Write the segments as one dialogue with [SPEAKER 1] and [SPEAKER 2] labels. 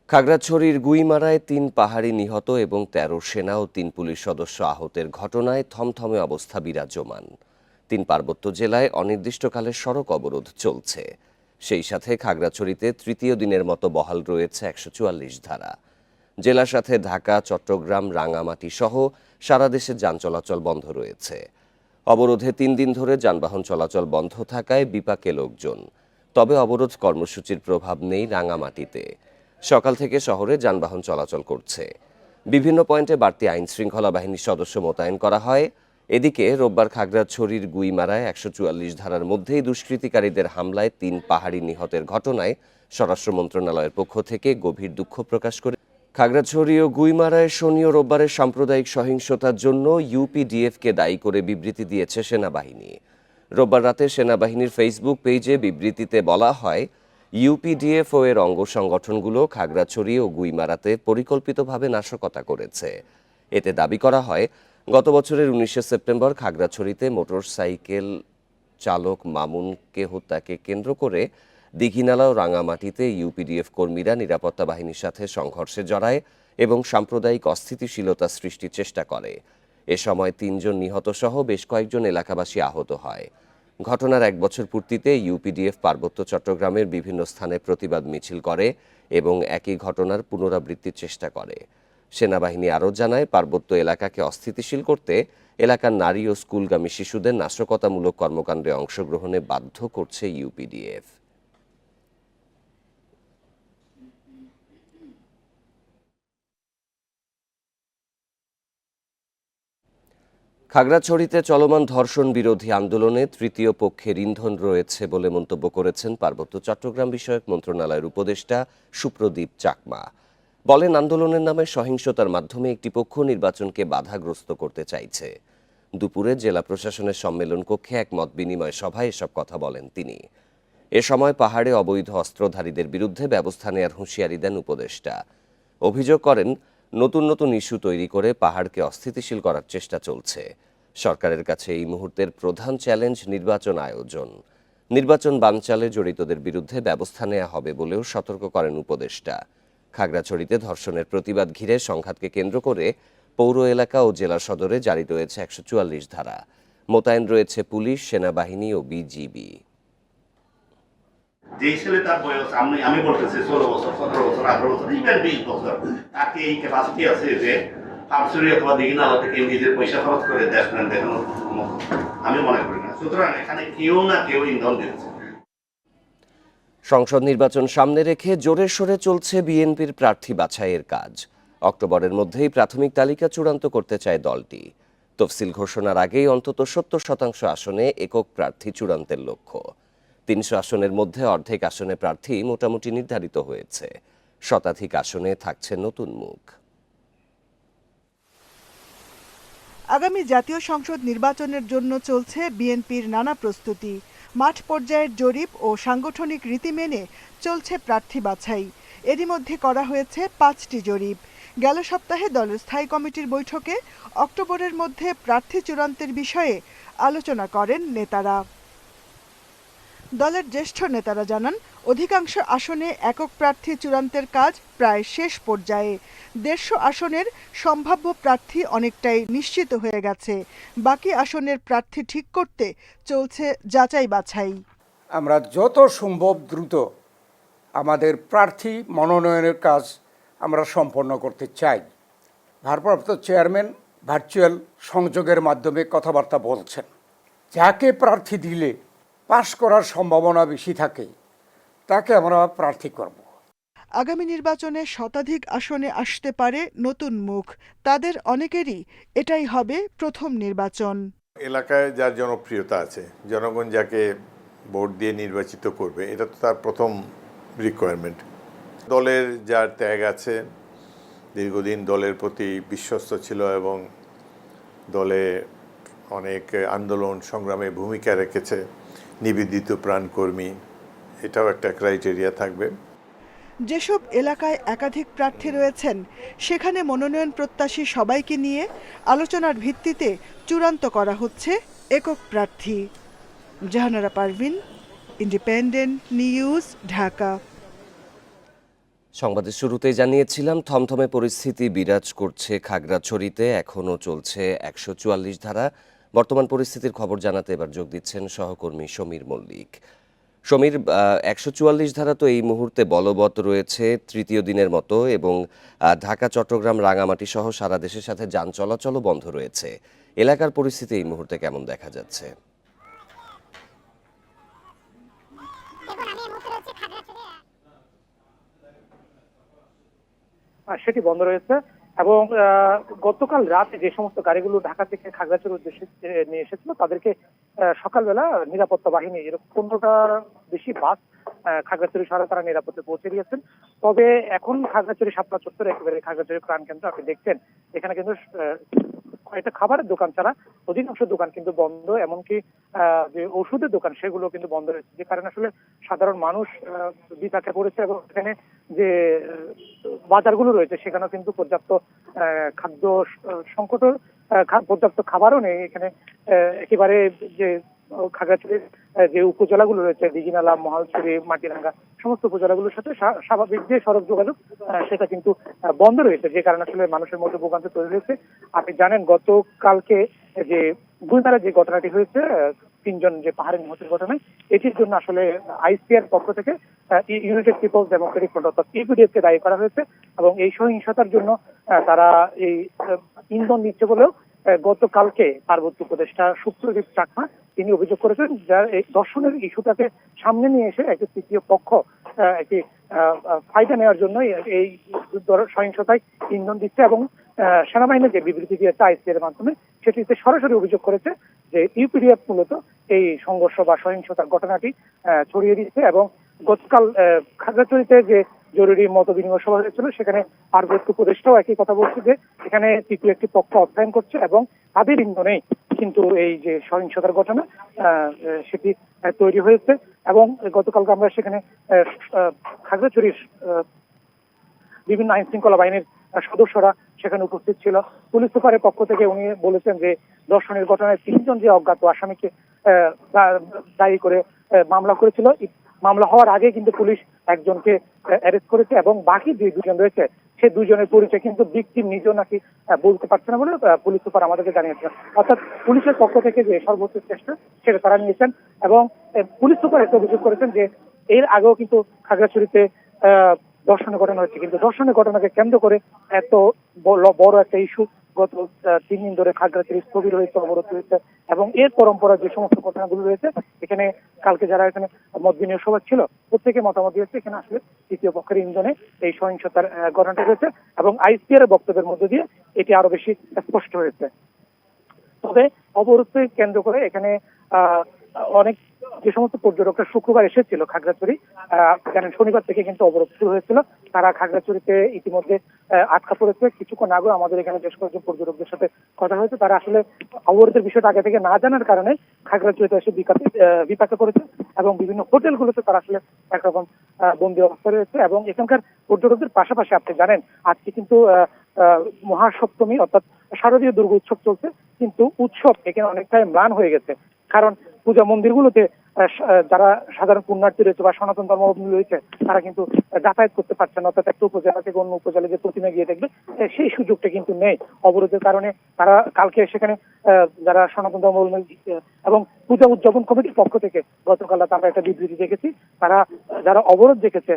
[SPEAKER 1] খাগড়াছড়ির গুইমারায় ৩ পাহাড়ি নিহত এবং ১৩ সেনা ও ৩ পুলিশ সদস্য আহতের ঘটনায় থমথমে অবস্থা বিরাজমান। ৩ পার্বত্য জেলায় অনির্দিষ্টকালের সড়ক অবরোধ চলছে। সেই সাথে খাগড়াছড়িতে তৃতীয় দিনের মতো বহাল রয়েছে ১৪৪ ধারা। জেলার সাথে ঢাকা, চট্টগ্রাম, রাঙামাটি সহ সারা দেশে যান চলাচল বন্ধ রয়েছে। অবরোধে ৩ দিন ধরে যানবাহন চলাচল বন্ধ থাকায় বিপাকে লোকজন। তবে অবরোধ কর্মসূচির প্রভাব নেই রাঙামাটিতে। সকাল থেকে শহরে যানবাহন চলাচল করছে। বিভিন্ন পয়েন্টে বাড়তি আইন শৃঙ্খলা বাহিনীর সদস্য মোতায়েন করা হয়। এদিকে রোববার খাগড়াছড়ির গুইমারায় ১৪৪ ধারার মধ্যেই দুষ্কৃতিকারীদের হামলায় ৩ পাহাড়ি নিহতের ঘটনায় স্বরাষ্ট্র মন্ত্রণালয়ের পক্ষ থেকে গভীর দুঃখ প্রকাশ করে খাগড়াছড়ি ও গুইমারায় শনি ও রোববারের সাম্প্রদায়িক সহিংসতার জন্য ইউপিডিএফকে দায়ী করে বিবৃতি দিয়েছে সেনাবাহিনী। রোববার রাতে সেনাবাহিনীর ফেসবুক পেজে বিবৃতিতে বলা হয়, ইউপিডিএফ ও এর অঙ্গ সংগঠনগুলো খাগড়াছড়ি ও গুইমারাতে পরিকল্পিতভাবে নাশকতা করেছে। এতে দাবি করা হয়, গত বছরের ১৯শে সেপ্টেম্বর খাগড়াছড়িতে মোটরসাইকেল চালক মামুনকে হত্যাকে কেন্দ্র করে দীঘিনালা ও রাঙামাটিতে ইউপিডিএফ কর্মীরা নিরাপত্তা বাহিনীর সাথে সংঘর্ষে জড়ায় এবং সাম্প্রদায়িক অস্থিতিশীলতা সৃষ্টির চেষ্টা করে। এ সময় ৩ জন নিহত সহ বেশ কয়েকজন এলাকাবাসী আহত হয়। ঘটনার ১ বছর পূর্তিতে ইউপিডিএফ পার্বত্য চট্টগ্রামের বিভিন্ন স্থানে প্রতিবাদ মিছিল করে এবং একই ঘটনার পুনরাবৃত্তির চেষ্টা করে। সেনাবাহিনী আরও জানায়, পার্বত্য এলাকাকে অস্থিতিশীল করতে এলাকার নারী ও স্কুলগামী শিশুদের নাশকতামূলক কর্মকাণ্ডে অংশগ্রহণে বাধ্য করছে ইউপিডিএফ। খাগড়াছড়িতে চলমান ধর্ষণ বিরোধী আন্দোলনে তৃতীয় পক্ষের ইন্ধন রয়েছে বলে মন্তব্য করেছেন পার্বত্য চট্টগ্রাম বিষয়ক মন্ত্রণালয়ের উপদেষ্টা সুপ্রদীপ চাকমা। বলেন, আন্দোলনের নামে সহিংসতার মাধ্যমে একটি পক্ষ নির্বাচনকে বাধাগ্রস্ত করতে চাইছে। দুপুরে জেলা প্রশাসনের সম্মেলন কক্ষে এক মত বিনিময় সভায় এসব কথা বলেন তিনি। এ সময় পাহাড়ে অবৈধ অস্ত্রধারীদের বিরুদ্ধে ব্যবস্থা নেওয়ার হুঁশিয়ারি দেন উপদেষ্টা। অভিযোগ করেন, নতুন নতুন ইস্যু তৈরি করে পাহাড়কে অস্থিতিশীল করার চেষ্টা চলছে। সরকারের কাছে এই মুহূর্তের প্রধান চ্যালেঞ্জ নির্বাচন আয়োজন। নির্বাচন বানচালে জড়িতদের বিরুদ্ধে ব্যবস্থা নেওয়া হবে বলেও সতর্ক করেন উপদেষ্টা। খাগড়াছড়িতে ধর্ষণের প্রতিবাদ ঘিরে সংঘাতকে কেন্দ্র করে পৌর এলাকা ও জেলা সদরে জারি রয়েছে ১৪৪ ধারা। মোতায়েন রয়েছে পুলিশ, সেনাবাহিনী ও বিজিবি।
[SPEAKER 2] যে ছেলে তার বয়স আমি বলতেছি ১৬ বছর, ১৭ বছর, ১৮ বছর, ইভেন ২০ বছর, তার কি এই ক্যাপাসিটি আছে যে ফার্মসুরি অথবা দীঘিনালা থেকে নিজের পয়সা খরচ করে দেশ প্ল্যান দেখানোর মতো? আমি মনে করি না। সুতরাং এখানে কেউ না কেউ ইন্ধন দিচ্ছে।
[SPEAKER 1] সংসদ নির্বাচন সামনে রেখে জোরে সোরে চলছে বিএনপির প্রার্থী বাছাইয়ের কাজ। অক্টোবরের মধ্যেই প্রাথমিক তালিকা চূড়ান্ত করতে চায় দলটি। তফসিল ঘোষণার আগেই অন্তত ৭০% আসনে একক প্রার্থী চূড়ান্তের লক্ষ্য। ৩০০ আসনের মধ্যে অর্ধেক আসনে প্রার্থী মোটামুটি নির্ধারিত হয়েছে। শতাধিক আসনে থাকছে নতুন মুখ।
[SPEAKER 3] আগামী জাতীয় সংসদ নির্বাচনের জন্য চলছে বিএনপির নানা প্রস্তুতি। মাঠ পর্যায়ের জরিপ ও সাংগঠনিক রীতি মেনে চলছে প্রার্থী বাছাই। এরই মধ্যে করা হয়েছে ৫টি জরিপ। গেল সপ্তাহে দলের স্থায়ী কমিটির বৈঠকে অক্টোবরের মধ্যে প্রার্থী চূড়ান্তের বিষয়ে আলোচনা করেন নেতারা। দলের জ্যেষ্ঠ নেতারা জানান, অধিকাংশ আসনে একক প্রার্থী চূড়ান্তের কাজ প্রায় শেষ পর্যায়ে। ১৫০ আসনের সম্ভাব্য প্রার্থী অনেকটাই নিশ্চিত হয়ে গেছে। বাকি আসনের প্রার্থী ঠিক করতে চলছে যাচাই বাছাই।
[SPEAKER 4] আমরা যত সম্ভব দ্রুত আমাদের প্রার্থী মনোনয়নের কাজ আমরা সম্পন্ন করতে চাই। ভারপ্রাপ্ত চেয়ারম্যান ভার্চুয়াল সংযোগের মাধ্যমে কথাবার্তা বলছেন। যাকে প্রার্থী দিলে পাশ করার সম্ভাবনা বেশি থাকে তাকে আমরা প্রার্থী করব।
[SPEAKER 3] আগামী নির্বাচনে শতাধিক আসনে আসতে পারে নতুন মুখ। তাদের অনেকেরই এটাই হবে প্রথম নির্বাচন।
[SPEAKER 5] এলাকায় যার জনপ্রিয়তা আছে, জনগণ যাকে ভোট দিয়ে নির্বাচিত করবে, এটা তো তার প্রথম রিকোয়ারমেন্ট। দলের যার ত্যাগ আছে, দীর্ঘদিন দলের প্রতি বিশ্বস্ত ছিল এবং দলে অনেক আন্দোলন সংগ্রামে ভূমিকা রেখেছে, নিবেদিত প্রাণকর্মী, এটাও একটা ক্রাইটেরিয়া থাকবে।
[SPEAKER 3] যেসব এলাকায় একাধিক প্রার্থী রয়েছেন সেখানে মনোনয়ন প্রত্যাশী সবাইকে নিয়ে আলোচনার ভিত্তিতে চূড়ান্ত করা হচ্ছে একক প্রার্থী। Jahanara Parvin, independent news, Dhaka.
[SPEAKER 1] সংবাদের শুরুতেই জানিয়েছিলাম থমথমে পরিস্থিতি বিরাজ করছে খাগড়াছড়িতে, এখনও চলছে ১৪৪ ধারা। বর্তমান পরিস্থিতির খবর জানাতে এবার যোগ দিচ্ছেন সহকর্মী সমীর মল্লিক। সমীর, ১৪৪ ধারা তো এই মুহূর্তে বলবৎ রয়েছে তৃতীয় দিনের মতো, এবং ঢাকা, চট্টগ্রাম, রাঙামাটি সহ সারা দেশের সাথে যান চলাচলও বন্ধ রয়েছে। এলাকার পরিস্থিতি এই মুহূর্তে কেমন দেখা যাচ্ছে?
[SPEAKER 6] সেটি বন্ধ রয়েছে এবং গতকাল রাতে যে সমস্ত গাড়িগুলো ঢাকা থেকে খাগড়াছড়ির উদ্দেশ্যে নিয়ে এসেছিল তাদেরকে সকালবেলা নিরাপত্তা বাহিনী এরকম 15টার বেশি বাস খাগড়াছড়ি শহরে তারা নিরাপত্তা পৌঁছে দিয়েছেন। তবে এখন খাগড়াছড়ি শাপলা চত্বরে একেবারে খাগড়াছড়ির প্রাণকেন্দ্র আপনি দেখছেন, এখানে কিন্তু কয়েকটা খাবারের দোকান ছাড়া অধিকাংশ দোকান কিন্তু বন্ধ, এমনকি যে ওষুধের দোকান সেগুলো কিন্তু বন্ধ রয়েছে, যে কারণে আসলে সাধারণ মানুষ বিপাকে পড়েছে এবং এখানে যে বাজারগুলো রয়েছে সেখানেও কিন্তু পর্যাপ্ত খাদ্য সংকট, পর্যাপ্ত খাবারও নেই এখানে। একেবারে যে খাগড়াছড়ির যে উপজেলাগুলো রয়েছে দিঘিনালা, মহালছড়ি, মাটিরাঙ্গা সমস্ত উপজেলাগুলোর সাথে স্বাভাবিক যে সড়ক যোগাযোগ সেটা কিন্তু বন্ধ রয়েছে, যে কারণে আসলে মানুষের মধ্যে ভোগান্তি তৈরি হয়েছে। আপনি জানেন গতকালকে যে গুলমারার যে ঘটনাটি হয়েছে, 3জন যে পাহাড়ে নিহতের ঘটনায়, এটির জন্য আসলে আইসিআর পক্ষ থেকে ইউনাইটেড পিপলস ডেমোক্রেটিক ফ্রন্ট অর্থাৎ ইউপিডিএফ কে দায়ী করা হয়েছে এবং এই সহিংসতার জন্য তারা এই ইন্ধন দিচ্ছে বলেও গতকালকে পার্বত্য উপদেষ্টা সুপ্রদীপ চাকমা তিনি অভিযোগ করেছেন, যার এই দর্শনের ইস্যুটাকে সামনে নিয়ে এসে একটি তৃতীয় পক্ষ একটি ফায়দা নেওয়ার জন্য এই সহিংসতায় ইন্ধন দিচ্ছে এবং সেনাবাহিনীর যে বিবৃতি দিয়েছে আইসিআর এর মাধ্যমে সেটিতে সরাসরি অভিযোগ করেছে যে ইউপিডিএফ মূলত এই সংঘর্ষ বা সহিংসতার ঘটনাটি ছড়িয়ে দিচ্ছে। এবং গতকাল খাগড়াছড়িতে যে জরুরি মত বিনিময় সভা হয়েছিল সেখানে পার্বত্য উপদেষ্টাও একই কথা বলছে যে এখানে তৃতীয় একটি পক্ষ অর্থায়ন করছে এবং তাদের ইন্ধনেই কিন্তু এই যে সহিংসতার ঘটনা সেটি তৈরি হয়েছে। এবং গতকালকে আমরা সেখানে খাগড়াছড়ির বিভিন্ন আইন শৃঙ্খলা বাহিনীর সদস্যরা সেখানে উপস্থিত ছিল। পুলিশ সুপারের পক্ষ থেকে উনি বলেছেন যে ধর্ষণের ঘটনায় 3জন যে অজ্ঞাত আসামিকে দায়ী করে মামলা করেছিল, মামলা হওয়ার আগে কিন্তু পুলিশ একজনকে অ্যারেস্ট করেছে এবং বাকি যে 2জন রয়েছে সেই 2জনের পরিচয় কিন্তু ভিকটিম নিজেও নাকি বলতে পারছে না বলে পুলিশ সুপার আমাদেরকে জানিয়েছেন। অর্থাৎ পুলিশের পক্ষ থেকে যে সর্বোচ্চ চেষ্টা সেটা তারা নিয়েছেন এবং পুলিশ সুপার একটা অভিযোগ করেছেন যে এর আগেও কিন্তু খাগড়াছড়িতে ধর্ষণের ঘটনা হচ্ছে, কিন্তু ধর্ষণের ঘটনাকে কেন্দ্র করে এত বড় একটা ইস্যু গত 3 দিন ধরে খাগড়াছড়ি স্থবির হয়েছে, অবরোধ হয়েছে এবং এর পরম্পরা যে সমস্ত ঘটনাগুলো রয়েছে এখানে কালকে যারা এখানে মত বিনিময় সভা ছিল প্রত্যেকে মতামত দিয়েছে এখানে আসলে তৃতীয় পক্ষের ইন্ধনে এই সহিংসতার ঘটনাটা হয়েছে এবং আইসিআর এর বক্তব্যের মধ্যে দিয়ে এটি আরো বেশি স্পষ্ট হয়েছে। তবে অবরোধকে কেন্দ্র করে এখানে অনেক যে সমস্ত পর্যটকরা শুক্রবার এসেছিল খাগড়াছড়ি, জানেন শনিবার থেকে কিন্তু অবরোধ শুরু হয়েছিল, তারা খাগড়াছড়িতে ইতিমধ্যে আটকা পড়েছে। কিছুক্ষণ আগে আমাদের এখানে বেশ কয়েকজন পর্যটকদের সাথে কথা হয়েছে, তারা আসলে অবরোধের বিষয়টা আগে থেকে না জানার কারণে খাগড়াছড়িতে এসে বিপাকে পড়েছে এবং বিভিন্ন হোটেলগুলোতে তারা আসলে একরকম বন্দী অবস্থা রয়েছে। এবং এখানকার পর্যটকদের পাশাপাশি আপনি জানেন আজকে কিন্তু মহাসপ্তমী অর্থাৎ শারদীয় দুর্গা উৎসব চলছে, কিন্তু উৎসব এখানে অনেকটাই ম্লান হয়ে গেছে, কারণ পূজা মন্দিরগুলোতে যারা সাধারণ পুণ্যার্থী রয়েছে বা সনাতন ধর্মাবলম্বী রয়েছে তারা কিন্তু যাতায়াত করতে পারছে না, অর্থাৎ একটা উপজেলা থেকে অন্য উপজেলায় যে প্রতিমা গিয়ে দেখবে সেই সুযোগটা কিন্তু নেই অবরোধের কারণে। তারা কালকে সেখানে যারা সনাতন ধর্মাবলম্বী এবং পূজা উদযাপন কমিটির পক্ষ থেকে গতকাল রাতে আমরা একটা বিবৃতি দেখেছি, তারা যারা অবরোধ দেখেছে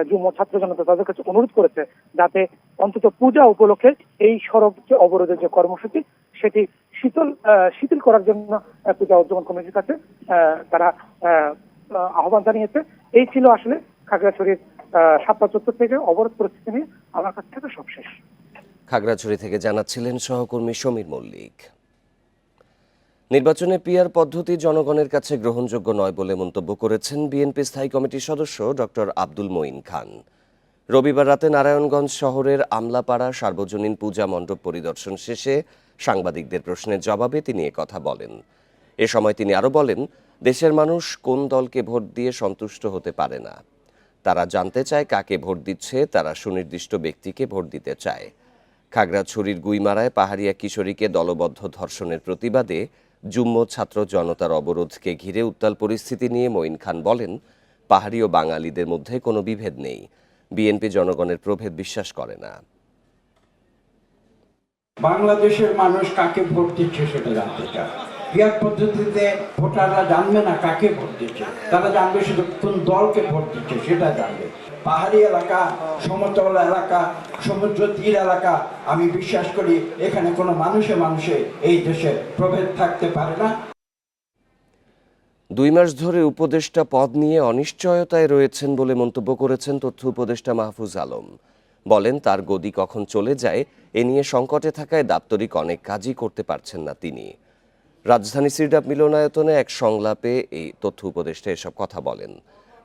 [SPEAKER 6] যুব ছাত্র জনতা তাদের কাছে অনুরোধ করেছে যাতে অন্তত পূজা উপলক্ষে এই সড়ক যে অবরোধের যে কর্মসূচি সেটি শিথিল করার জন্য পূজা উদযাপন কমিটির কাছে তারা আহ্বান জানিয়েছে। এই ছিল আসলে খাগড়াছড়ির শাপলা চত্বর থেকে অবরোধ পরিস্থিতি নিয়ে আমার কাছ থেকে সব শেষ।
[SPEAKER 1] খাগড়াছড়ি থেকে জানাচ্ছিলেন সহকর্মী সমীর মল্লিক। নির্বাচনে পিআর পদ্ধতি জনগণের কাছে গ্রহণযোগ্য নয় বলে মন্তব্য করেছেন বিএনপি স্থায়ী কমিটির সদস্য ডক্টর আব্দুল মঈন খান। রবিবার রাতে নারায়ণগঞ্জ শহরের আমলাপাড়া সার্বজনীন পূজা মণ্ডপ পরিদর্শন শেষে সাংবাদিকদের প্রশ্নের জবাবে তিনি কথা বলেন। এ সময় তিনি আরও বলেন, দেশের মানুষ কোন দলকে ভোট দিয়ে সন্তুষ্ট হতে পারে না, তারা জানতে চায় কাকে ভোট দিচ্ছে, তারা সুনির্দিষ্ট ব্যক্তিকে ভোট দিতে চায়। খাগড়াছড়ির গুইমারায় পাহাড়িয়া কিশোরীকে দলবদ্ধ ধর্ষণের প্রতিবাদে যুগ্ম ছাত্র জনতার অবরোধকে ঘিরে উত্তাল পরিস্থিতি নিয়ে মঈন খান বলেন, পাহাড়ি ও বাঙালিদের মধ্যে কোনো বিভেদ নেই, বিএনপি জনগণের প্রভেদ বিশ্বাস করে না।
[SPEAKER 7] বাংলাদেশের মানুষ কাকে ভোট দিচ্ছে সেটা জানতে চায়। পিয়ার পদ্ধতিতে ভোটাররা জানবে না কাকে ভোট দিচ্ছে, তারা জানবে শুধু কোন দলকে ভোট দিচ্ছে সেটা জানবে। পাহাড়ি এলাকা, সমতল এলাকা, সমুদ্র তীর এলাকা, আমি বিশ্বাস করি এখানে কোনো মানুষে এই দেশে প্রভেদ থাকতে পারে না।
[SPEAKER 1] 2 মাস ধরে উপদেষ্টা পদ নিয়ে অনিশ্চয়তায় রয়েছেন বলে মন্তব্য করেছেন তথ্য উপদেষ্টা মাহফুজ আলম। বলেন তার গদি কখন চলে যায় এ নিয়ে সংকটে থাকায় দাপ্তরিক অনেক কাজই করতে পারছেন না তিনি। রাজধানী সিরডাপ মিলনায়তনে এক সংলাপে এই তথ্য উপদেষ্টা এসব কথা বলেন।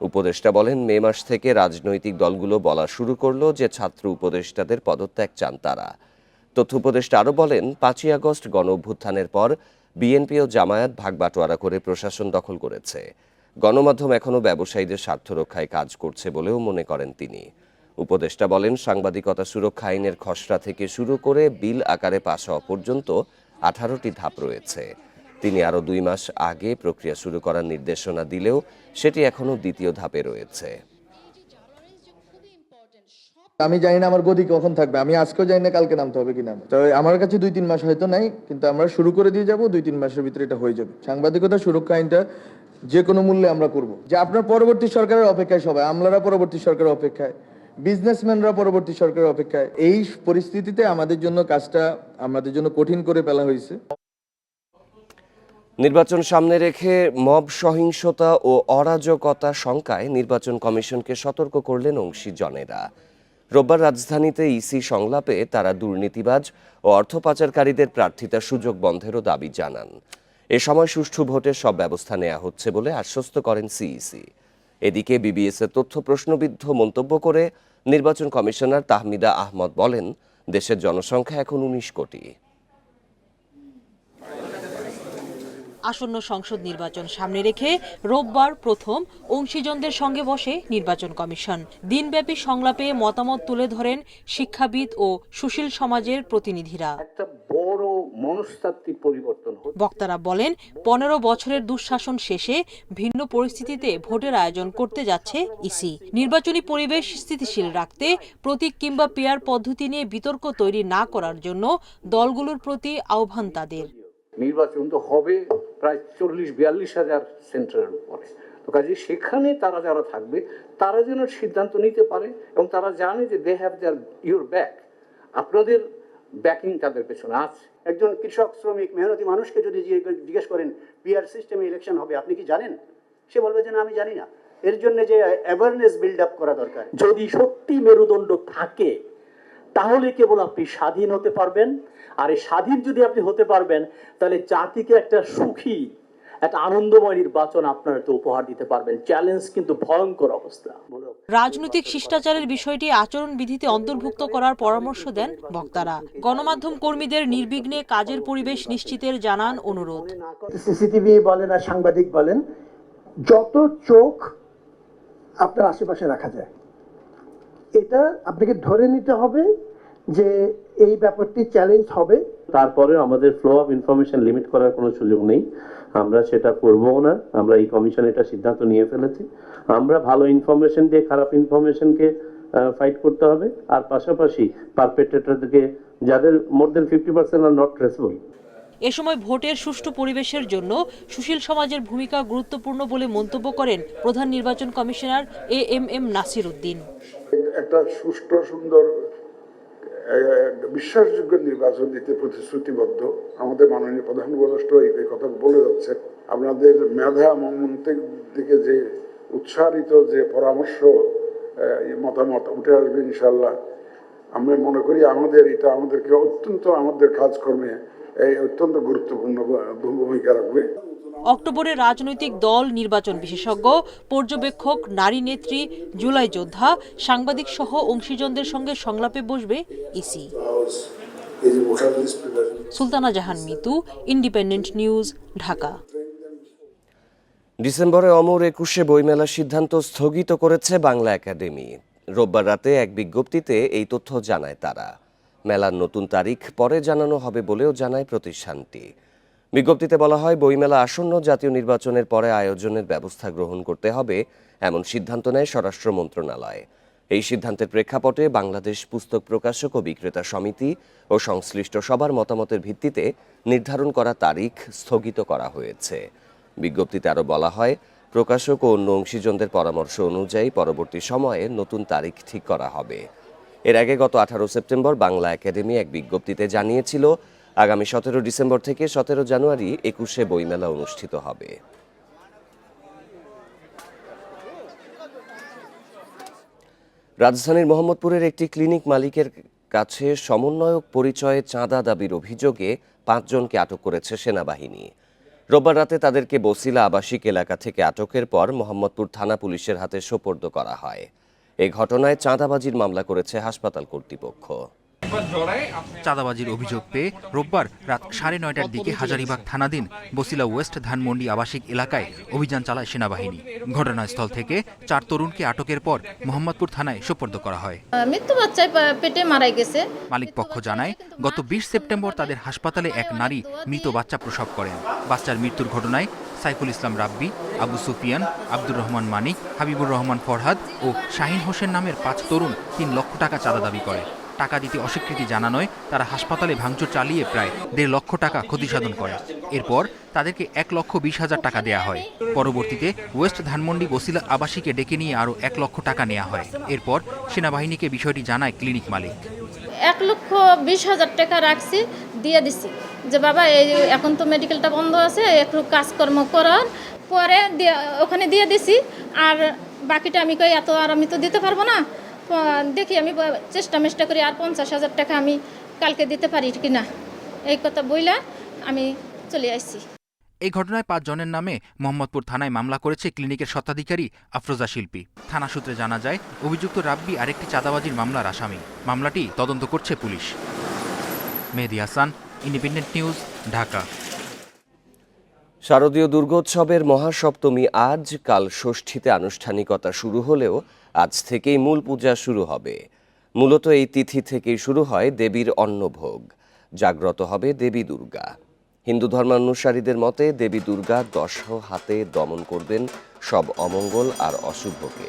[SPEAKER 1] উপদেষ্টা বলেন, মে মাস থেকে রাজনৈতিক দলগুলো বলা শুরু করলো যে ছাত্র উপদেষ্টাদের পদত্যাগ চান তারা। তথ্য উপদেষ্টা আরও বলেন, 5ই আগস্ট গণ অভ্যুত্থানের পর বিএনপি ও জামায়াত ভাগবাটোয়ারা করে প্রশাসন দখল করেছে। গণমাধ্যম এখনও ব্যবসায়ীদের স্বার্থ রক্ষায় কাজ করছে বলেও মনে করেন তিনি। উপদেষ্টা বলেন, সাংবাদিকতা সুরক্ষা আইনের খসড়া থেকে শুরু করে বিল আকারে পাস হওয়া পর্যন্ত 18টি ধাপ রয়েছে। তিনি আরও 2 মাস আগে প্রক্রিয়া শুরু করার নির্দেশনা দিলেও সেটি এখনও দ্বিতীয় ধাপে রয়েছে।
[SPEAKER 8] আমি জানি না আমার গদি কখন থাকবে, আমি আজকেও জানি না কালকে নামতে হবে কিনা। তো আমার কাছে 2-3 মাস হয়তো নাই, কিন্তু আমরা শুরু করে দিয়ে যাব, 2-3 মাসের ভিতরে এটা হয়ে যাবে। সাংবাদিকতা সুরক্ষা আইনটা যে কোনো মূল্যে আমরা করব। যে আপনার পরবর্তী সরকারের অপেক্ষায় সবাই, আমলারা পরবর্তী সরকারের অপেক্ষায়, বিজনেসম্যানরা পরবর্তী সরকারের অপেক্ষায়। এই পরিস্থিতিতে আমাদের জন্য কাজটা আমাদের জন্য কঠিন করে ফেলা হয়েছে।
[SPEAKER 1] নির্বাচন সামনে রেখে মব সহিংসতা ও অরাজকতা শঙ্কায় নির্বাচন কমিশনকে সতর্ক করলেন অংশীজনেরা। রোববার রাজধানীতে ইসি সংলাপে তারা দুর্নীতিবাজ ও অর্থ পাচারকারীদের প্রার্থিতার সুযোগ বন্ধেরও দাবি জানান। এ সময় সুষ্ঠু ভোটের সব ব্যবস্থা নেওয়া হচ্ছে বলে আশ্বস্ত করেন সিইসি। এদিকে বিবিএসের তথ্য প্রশ্নবিদ্ধ মন্তব্য করে নির্বাচন কমিশনার তাহমিদা আহমদ বলেন, দেশের জনসংখ্যা এখন 19 কোটি।
[SPEAKER 9] আসন্ন সংসদ নির্বাচন সামনে রেখে রোববার প্রথম অংশীজনদের সঙ্গে বসে নির্বাচন কমিশন। দিনব্যাপী সংলাপে মতামত তুলে ধরেন শিক্ষাবিদ ও সুশীল সমাজের প্রতিনিধিরা।
[SPEAKER 10] একটা বড় মনস্তাত্ত্বিক পরিবর্তন।
[SPEAKER 9] বক্তারা বলেন, 15 বছরের দুঃশাসন শেষে ভিন্ন পরিস্থিতিতে ভোটের আয়োজন করতে যাচ্ছে ইসি। নির্বাচনী পরিবেশ স্থিতিশীল রাখতে প্রতীক কিংবা পেয়ার পদ্ধতি নিয়ে বিতর্ক তৈরি না করার জন্য দলগুলোর প্রতি আহ্বান তাদের।
[SPEAKER 10] নির্বাচন তো হবে প্রায় 40-42 হাজার সেন্টারের উপরে, তো কাজে সেখানে তারা যারা থাকবে তারা যেন সিদ্ধান্ত নিতে পারে এবং তারা জানে যে they have their your back, আপনাদের ব্যাকিং তাদের পেছনে আছে।
[SPEAKER 11] একজন কৃষক, শ্রমিক, মেহনতি মানুষকে যদি জিজ্ঞেস করেন পিআর সিস্টেমে ইলেকশন হবে, আপনি কি জানেন? সে বলবে যে না, আমি জানি না। এর জন্য যে অ্যাওয়ারনেস বিল্ড আপ করা দরকার।
[SPEAKER 12] যদি সত্যি মেরুদণ্ড থাকে তাহলে কেবল আপনি স্বাধীন হতে পারবেন। আর এই স্বাধীন যদি আপনি হতে পারবেন, তাহলে জাতিকে একটা সুখী, একটা আনন্দময় নির্বাচন আপনারা তো উপহার দিতে পারবেন। চ্যালেঞ্জ কিন্তু ভয়ঙ্কর অবস্থা।
[SPEAKER 9] রাজনৈতিক শিষ্টাচারের বিষয়টি আচরণবিধিতে অন্তর্ভুক্ত করার পরামর্শ দেন বক্তারা। গণমাধ্যম কর্মীদের নির্বিঘ্নে কাজের পরিবেশ নিশ্চিতের জানান অনুরোধ।
[SPEAKER 11] সিসিটিভি বলেন আর সাংবাদিক বলেন, যত চোখ আপনার আশেপাশে রাখা যায়, এটা আপনাকে ধরে নিতে হবে যে এই ব্যাপারটি চ্যালেঞ্জ হবে।
[SPEAKER 12] তারপরে আমাদের ফ্লো অফ ইনফরমেশন লিমিট করার কোনো সুযোগ নেই, আমরা সেটা করবও না। আমরা এই কমিশন এটা সিদ্ধান্ত নিয়ে ফেলেছি। আমরা ভালো ইনফরমেশন দিয়ে খারাপ ইনফরমেশনকে ফাইট করতে হবে, আর পাশাপাশি পারপেট্রেটরদেরকে, যাদের মোর দেন 50% আর নট ট্রেসেবল।
[SPEAKER 9] এ সময় ভোটের সুষ্ঠু পরিবেশের জন্য সুশীল সমাজের ভূমিকা গুরুত্বপূর্ণ বলে মন্তব্য করেন প্রধান নির্বাচন কমিশনার এএমএম নাসির উদ্দিন।
[SPEAKER 13] একটা সুষ্ঠু, সুন্দর, বিশ্বাসযোগ্য নির্বাচন দিতে প্রতিশ্রুতিবদ্ধ আমাদের মাননীয় প্রধান উপদেষ্টা এই কথা বলে যাচ্ছে। আপনাদের মেধা মন্ত্রের দিকে যে উৎসাহিত যে পরামর্শ, মতামত উঠে আসবে ইনশাল্লাহ। আমরা মনে করি এটা আমাদেরকে অত্যন্ত, আমাদের কাজকর্মে অত্যন্ত গুরুত্বপূর্ণ ভূমিকা রাখবে।
[SPEAKER 9] অক্টোবরে রাজনৈতিক দল, নির্বাচন বিশেষজ্ঞ, পর্যবেক্ষক, নারী নেত্রী, জুলাই যোদ্ধা, সাংবাদিক সহ অংশীজনদের সঙ্গে সংলাপে বসবে ইসি। সুলতানা জাহান মিতু, ইন্ডিপেন্ডেন্ট নিউজ, ঢাকা।
[SPEAKER 1] ডিসেম্বরে অমর 21শে বইমেলার সিদ্ধান্ত স্থগিত করেছে বাংলা একাডেমি। রোববার রাতে এক বিজ্ঞপ্তিতে এই তথ্য জানায় তারা। মেলার নতুন তারিখ পরে জানানো হবে বলেও জানায় প্রতিষ্ঠানটি। বিজ্ঞপ্তিতে বলা হয়, বইমেলা আসন্ন জাতীয় নির্বাচনের পরে আয়োজনের ব্যবস্থা গ্রহণ করতে হবে, এমন সিদ্ধান্ত নেয় স্বরাষ্ট্র মন্ত্রণালয়। এই সিদ্ধান্তের প্রেক্ষাপটে বাংলাদেশ পুস্তক প্রকাশক ও বিক্রেতা সমিতি ও সংশ্লিষ্ট সবার মতামতের ভিত্তিতে নির্ধারণ করা তারিখ স্থগিত করা হয়েছে। বিজ্ঞপ্তিতে আরও বলা হয়, প্রকাশক ও অন্য অংশীজনদের পরামর্শ অনুযায়ী পরবর্তী সময়ে নতুন তারিখ ঠিক করা হবে। এর আগে গত 18 সেপ্টেম্বর বাংলা একাডেমি এক বিজ্ঞপ্তিতে জানিয়েছিল, আগামী 17 ডিসেম্বর থেকে 17 জানুয়ারি 21শে বইমেলা অনুষ্ঠিত হবে। রাজধানীর মোহাম্মদপুরের একটি ক্লিনিক মালিকের কাছে সমন্বয়ক পরিচয়ে চাঁদা দাবির অভিযোগে 5 জনকে আটক করেছে সেনাবাহিনী। রোববার রাতে তাদেরকে বছিলা আবাসিক এলাকা থেকে আটকের পর মোহাম্মদপুর থানা পুলিশের হাতে সোপর্দ করা হয়। এই ঘটনায় চাঁদাবাজির মামলা করেছে হাসপাতাল কর্তৃপক্ষ।
[SPEAKER 14] চাঁদাবাজির অভিযোগ পেয়ে রোববার রাত 9:30টার দিকে হাজারীবাগ থানাধীন বছিলা ওয়েস্ট ধানমন্ডি আবাসিক এলাকায় অভিযান চালায় সেনাবাহিনী। ঘটনাস্থল থেকে 4 তরুণকে আটকের পর মোহাম্মদপুর থানায় সোপর্দ করা হয়।
[SPEAKER 15] মৃত্যু বাচ্চায় পেটে মারা গেছে।
[SPEAKER 14] মালিক পক্ষ জানায়, গত 20 সেপ্টেম্বর তাদের হাসপাতালে এক নারী মৃত বাচ্চা প্রসব করেন। বাচ্চার মৃত্যুর ঘটনায় সাইফুল ইসলাম রাব্বি, আবু সুফিয়ান, আব্দুর রহমান মানিক, হাবিবুর রহমান ফরহাদ ও শাহিন হোসেন নামের 5 তরুণ 3 লক্ষ টাকা চাঁদা দাবি করে। টাকা দিতে অস্বীকৃতি জানানোয় তারা হাসপাতালে ভাঙচুর চালিয়ে প্রায় 1.5 লক্ষ টাকা ক্ষতিসাধন করে। এরপর তাদেরকে 1,20,000 টাকা দেয়া হয়। পরবর্তীতে ওয়েস্ট ধানমন্ডি বছিলা আবাসিকে ডেকে নিয়ে আরও 1 লক্ষ টাকা নেওয়া হয়। এরপর সেনাবাহিনীকে বিষয়টি জানায় ক্লিনিক মালিক।
[SPEAKER 15] 1,20,000 টাকা রাখছি, দিয়ে দিছি যে বাবা এই এখন তো মেডিকেলটা বন্ধ আছে, একটু কাজকর্ম করার পরে ওখানে দিয়ে দিছি। আর বাকিটা আমি কই এত আর আমি তো দিতে পারবো না, দেখি আমি চেষ্টা করি আর 50,000 টাকা আমি কালকে দিতে পারি কিনা, এই কথা বইলা আমি চলে আসছি।
[SPEAKER 14] এই ঘটনায় 5 জনের নামে মোহাম্মদপুর থানায় মামলা করেছে ক্লিনিকের স্বত্বাধিকারী আফরোজা শিল্পী। থানা সূত্রে জানা যায়, অভিযুক্ত রাব্বি আরেকটি চাঁদাবাজির মামলার আসামি। মামলাটি তদন্ত করছে পুলিশ। মেহেদী হাসান, ইন্ডিপেন্ডেন্ট নিউজ, ঢাকা।
[SPEAKER 1] শারদীয় দুর্গোৎসবের মহাসপ্তমী আজ, কাল ষষ্ঠীতে আনুষ্ঠানিকতা শুরু হলেও আজ থেকেই মূল পূজা শুরু হবে। মূলত এই তিথি থেকেই শুরু হয় দেবীর অন্নভোগ। জাগ্রত হবে দেবী দুর্গা। হিন্দু ধর্মানুসারীদের মতে দেবী দুর্গা 10 হাতে দমন করবেন সব অমঙ্গল আর অশুভকে।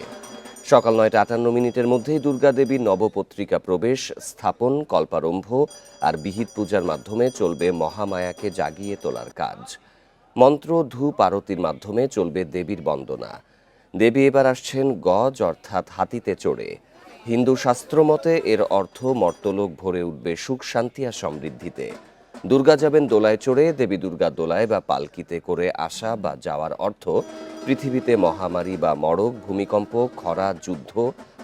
[SPEAKER 1] সকাল 9:58 মধ্যেই দুর্গা দেবীর নবপত্রিকা প্রবেশ, স্থাপন, কল্পারম্ভ আর বিহিত পূজার মাধ্যমে চলবে মহামায়াকে জাগিয়ে তোলার কাজ। মন্ত্র, ধূপ, আরতির মাধ্যমে চলবে দেবীর বন্দনা। দেবী এবার আসছেন গজ অর্থাৎ হাতিতে চড়ে। হিন্দু শাস্ত্র মতে এর অর্থ মর্তলোক ভরে উঠবে সুখ, শান্তি আর সমৃদ্ধিতে। দুর্গা যাবেন দোলায় চড়ে। দেবী দুর্গা দোলায় বা পালকিতে করে আসা বা যাওয়ার অর্থ পৃথিবীতে মহামারী বা মড়ক, ভূমিকম্প, খরা, যুদ্ধ,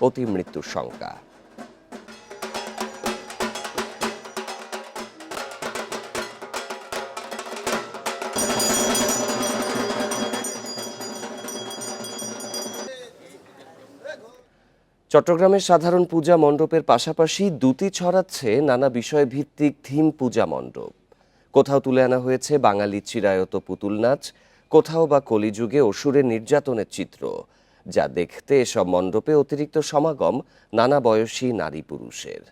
[SPEAKER 1] অতি মৃত্যুর শঙ্কা। চট্টগ্রামের সাধারণ পূজা মণ্ডপের পাশাপাশি দ্যুতি ছড়াচ্ছে নানা বিষয়ভিত্তিক থিম পূজা মণ্ডপ। কোথাও তুলে আনা হয়েছে বাঙালি চিরায়ত পুতুল নাচ, কোথাও বা কলিযুগে অসুরের নির্যাতনের চিত্র, যা দেখতে এসব মণ্ডপে অতিরিক্ত সমাগম নানা বয়সী নারী পুরুষের।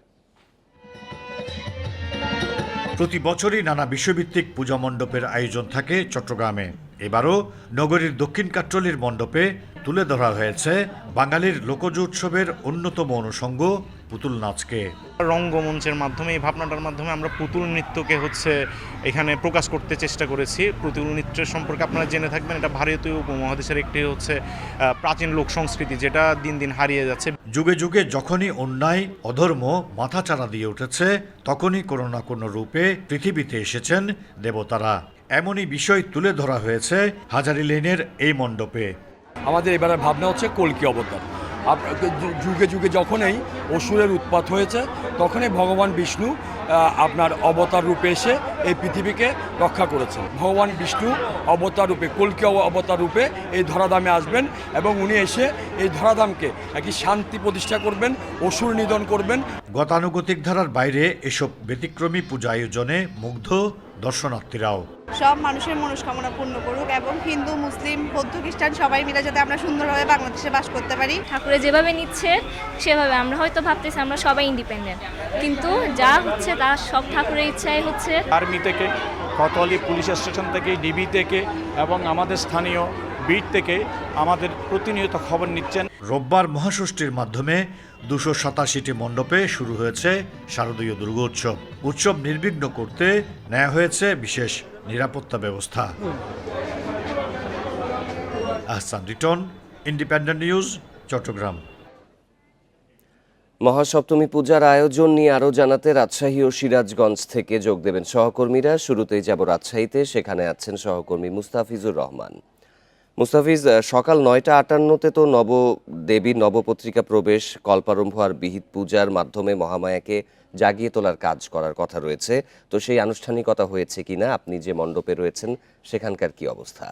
[SPEAKER 16] প্রতি বছরই নানা বিষয়ভিত্তিক পূজা মণ্ডপের আয়োজন থাকে চট্টগ্রামে। এবারও নগরীর দক্ষিণ কাট্রলির মণ্ডপে তুলে ধরা হয়েছে বাঙালির লোকজ উৎসবের অন্যতম অনুষঙ্গ পুতুল নাচকে।
[SPEAKER 17] রঙ্গমঞ্চের মাধ্যমে, এই ভাবনাটার মাধ্যমে আমরা পুতুল নৃত্যকে এখানে প্রকাশ করতে চেষ্টা করেছি। পুতুল নৃত্যের সম্পর্কে আপনারা জেনে থাকবেন, এটা ভারতীয় উপমহাদেশের একটি প্রাচীন লোক সংস্কৃতি, যেটা দিন দিন হারিয়ে যাচ্ছে।
[SPEAKER 16] যুগে যুগে যখনই অন্যায় অধর্ম মাথাচাড়া দিয়ে উঠেছে, তখনই কোনো না কোনো রূপে পৃথিবীতে এসেছেন দেবতারা। এমনই বিষয় তুলে ধরা হয়েছে হাজারী লেনের এই মণ্ডপে।
[SPEAKER 18] আমাদের এবারে ভাবনা হচ্ছে কল্কি অবতার। যুগে যুগে যখনই অসুরের উৎপাত হয়েছে, তখনই ভগবান বিষ্ণু আপনার অবতার রূপে এসে এই পৃথিবীকে রক্ষা করেছেন। ভগবান বিষ্ণু অবতার রূপে, কল্কি অবতার রূপে এই ধরাধামে আসবেন এবং উনি এসে এই ধরাধামকে একটি শান্তি প্রতিষ্ঠা করবেন, অসুর নিধন করবেন।
[SPEAKER 16] গতানুগতিক ধারার বাইরে এসব ব্যতিক্রমী পূজা আয়োজনে মুগ্ধ দর্শনার্থীরাও।
[SPEAKER 19] সব মানুষের মনস্কামনা পূর্ণ করুক এবং হিন্দু, মুসলিম, বৌদ্ধ, খ্রিস্টান সবাই মিলে যাতে আমরা সুন্দরভাবে বাংলাদেশে বাস করতে পারি।
[SPEAKER 20] ঠাকুরের যেভাবে নিচ্ছে সেভাবে আমরা হয়তো ভাবতেছি আমরা সবাই ইন্ডিপেন্ডেন্ট, কিন্তু যা হচ্ছে তা সব ঠাকুরের ইচ্ছাই হচ্ছে।
[SPEAKER 17] আর্মি থেকে, কোতোয়ালি পুলিশ স্টেশন থেকে, ডিবি থেকে এবং আমাদের স্থানীয়
[SPEAKER 21] বিট থেকে আমাদের প্রতিনিয়ত খবর নিচ্ছেন।
[SPEAKER 16] রোববার মহাষষ্ঠীর মাধ্যমে 287টি মণ্ডপে শুরু হয়েছে শারদীয় দুর্গোৎসব। উৎসব নির্বিঘ্ন করতে নেওয়া হয়েছে বিশেষ নিরাপত্তা ব্যবস্থা। Ahsan Riton, Independent News, Chattogram.
[SPEAKER 1] মহাসপ্তমী পূজার আয়োজন নিয়ে আরও জানাতে রাজশাহী ও সিরাজগঞ্জ থেকে যোগ দেবেন সহকর্মীরা। শুরুতেই যাব রাজশাহীতে, সেখানে আছেন সহকর্মী মুস্তাফিজুর রহমান। মুস্তাফিজ, সকাল 9:58-তে তো দেবীর নবপত্রিকা প্রবেশ, কল্পারম্ভ আর বিহিত পূজার মাধ্যমে মহামায়াকে জাগিয়ে তোলার কাজ করার কথা রয়েছে। তো সেই আনুষ্ঠানিকতা হয়েছে কিনা, আপনি যে মণ্ডপে রয়েছেন সেখানকার কি অবস্থা?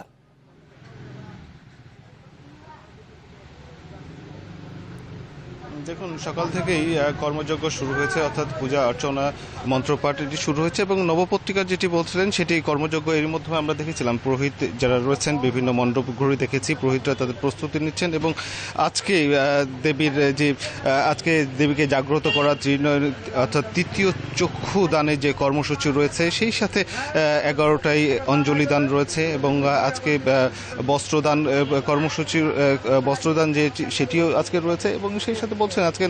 [SPEAKER 22] দেখুন, সকাল থেকেই কর্মযজ্ঞ শুরু হয়েছে, অর্থাৎ পূজা অর্চনা মন্ত্রপাঠ এটি শুরু হয়েছে এবং নবপত্রিকা যেটি বলছিলেন সেটি কর্মযজ্ঞ। এর মধ্যে আমরা দেখেছিলাম পুরোহিত যারা রয়েছেন বিভিন্ন মণ্ডপ ঘুরে দেখেছি, পুরোহিতরা তাদের প্রস্তুতি নিচ্ছেন এবং আজকে দেবীকে জাগ্রত করার অর্থাৎ তৃতীয় চক্ষু দানের যে কর্মসূচি রয়েছে, সেই সাথে 11টায় অঞ্জলি দান রয়েছে এবং আজকে বস্ত্রদান কর্মসূচির বস্ত্রদান সেটিও আজকে রয়েছে এবং সেই সাথে বলছেন আজকে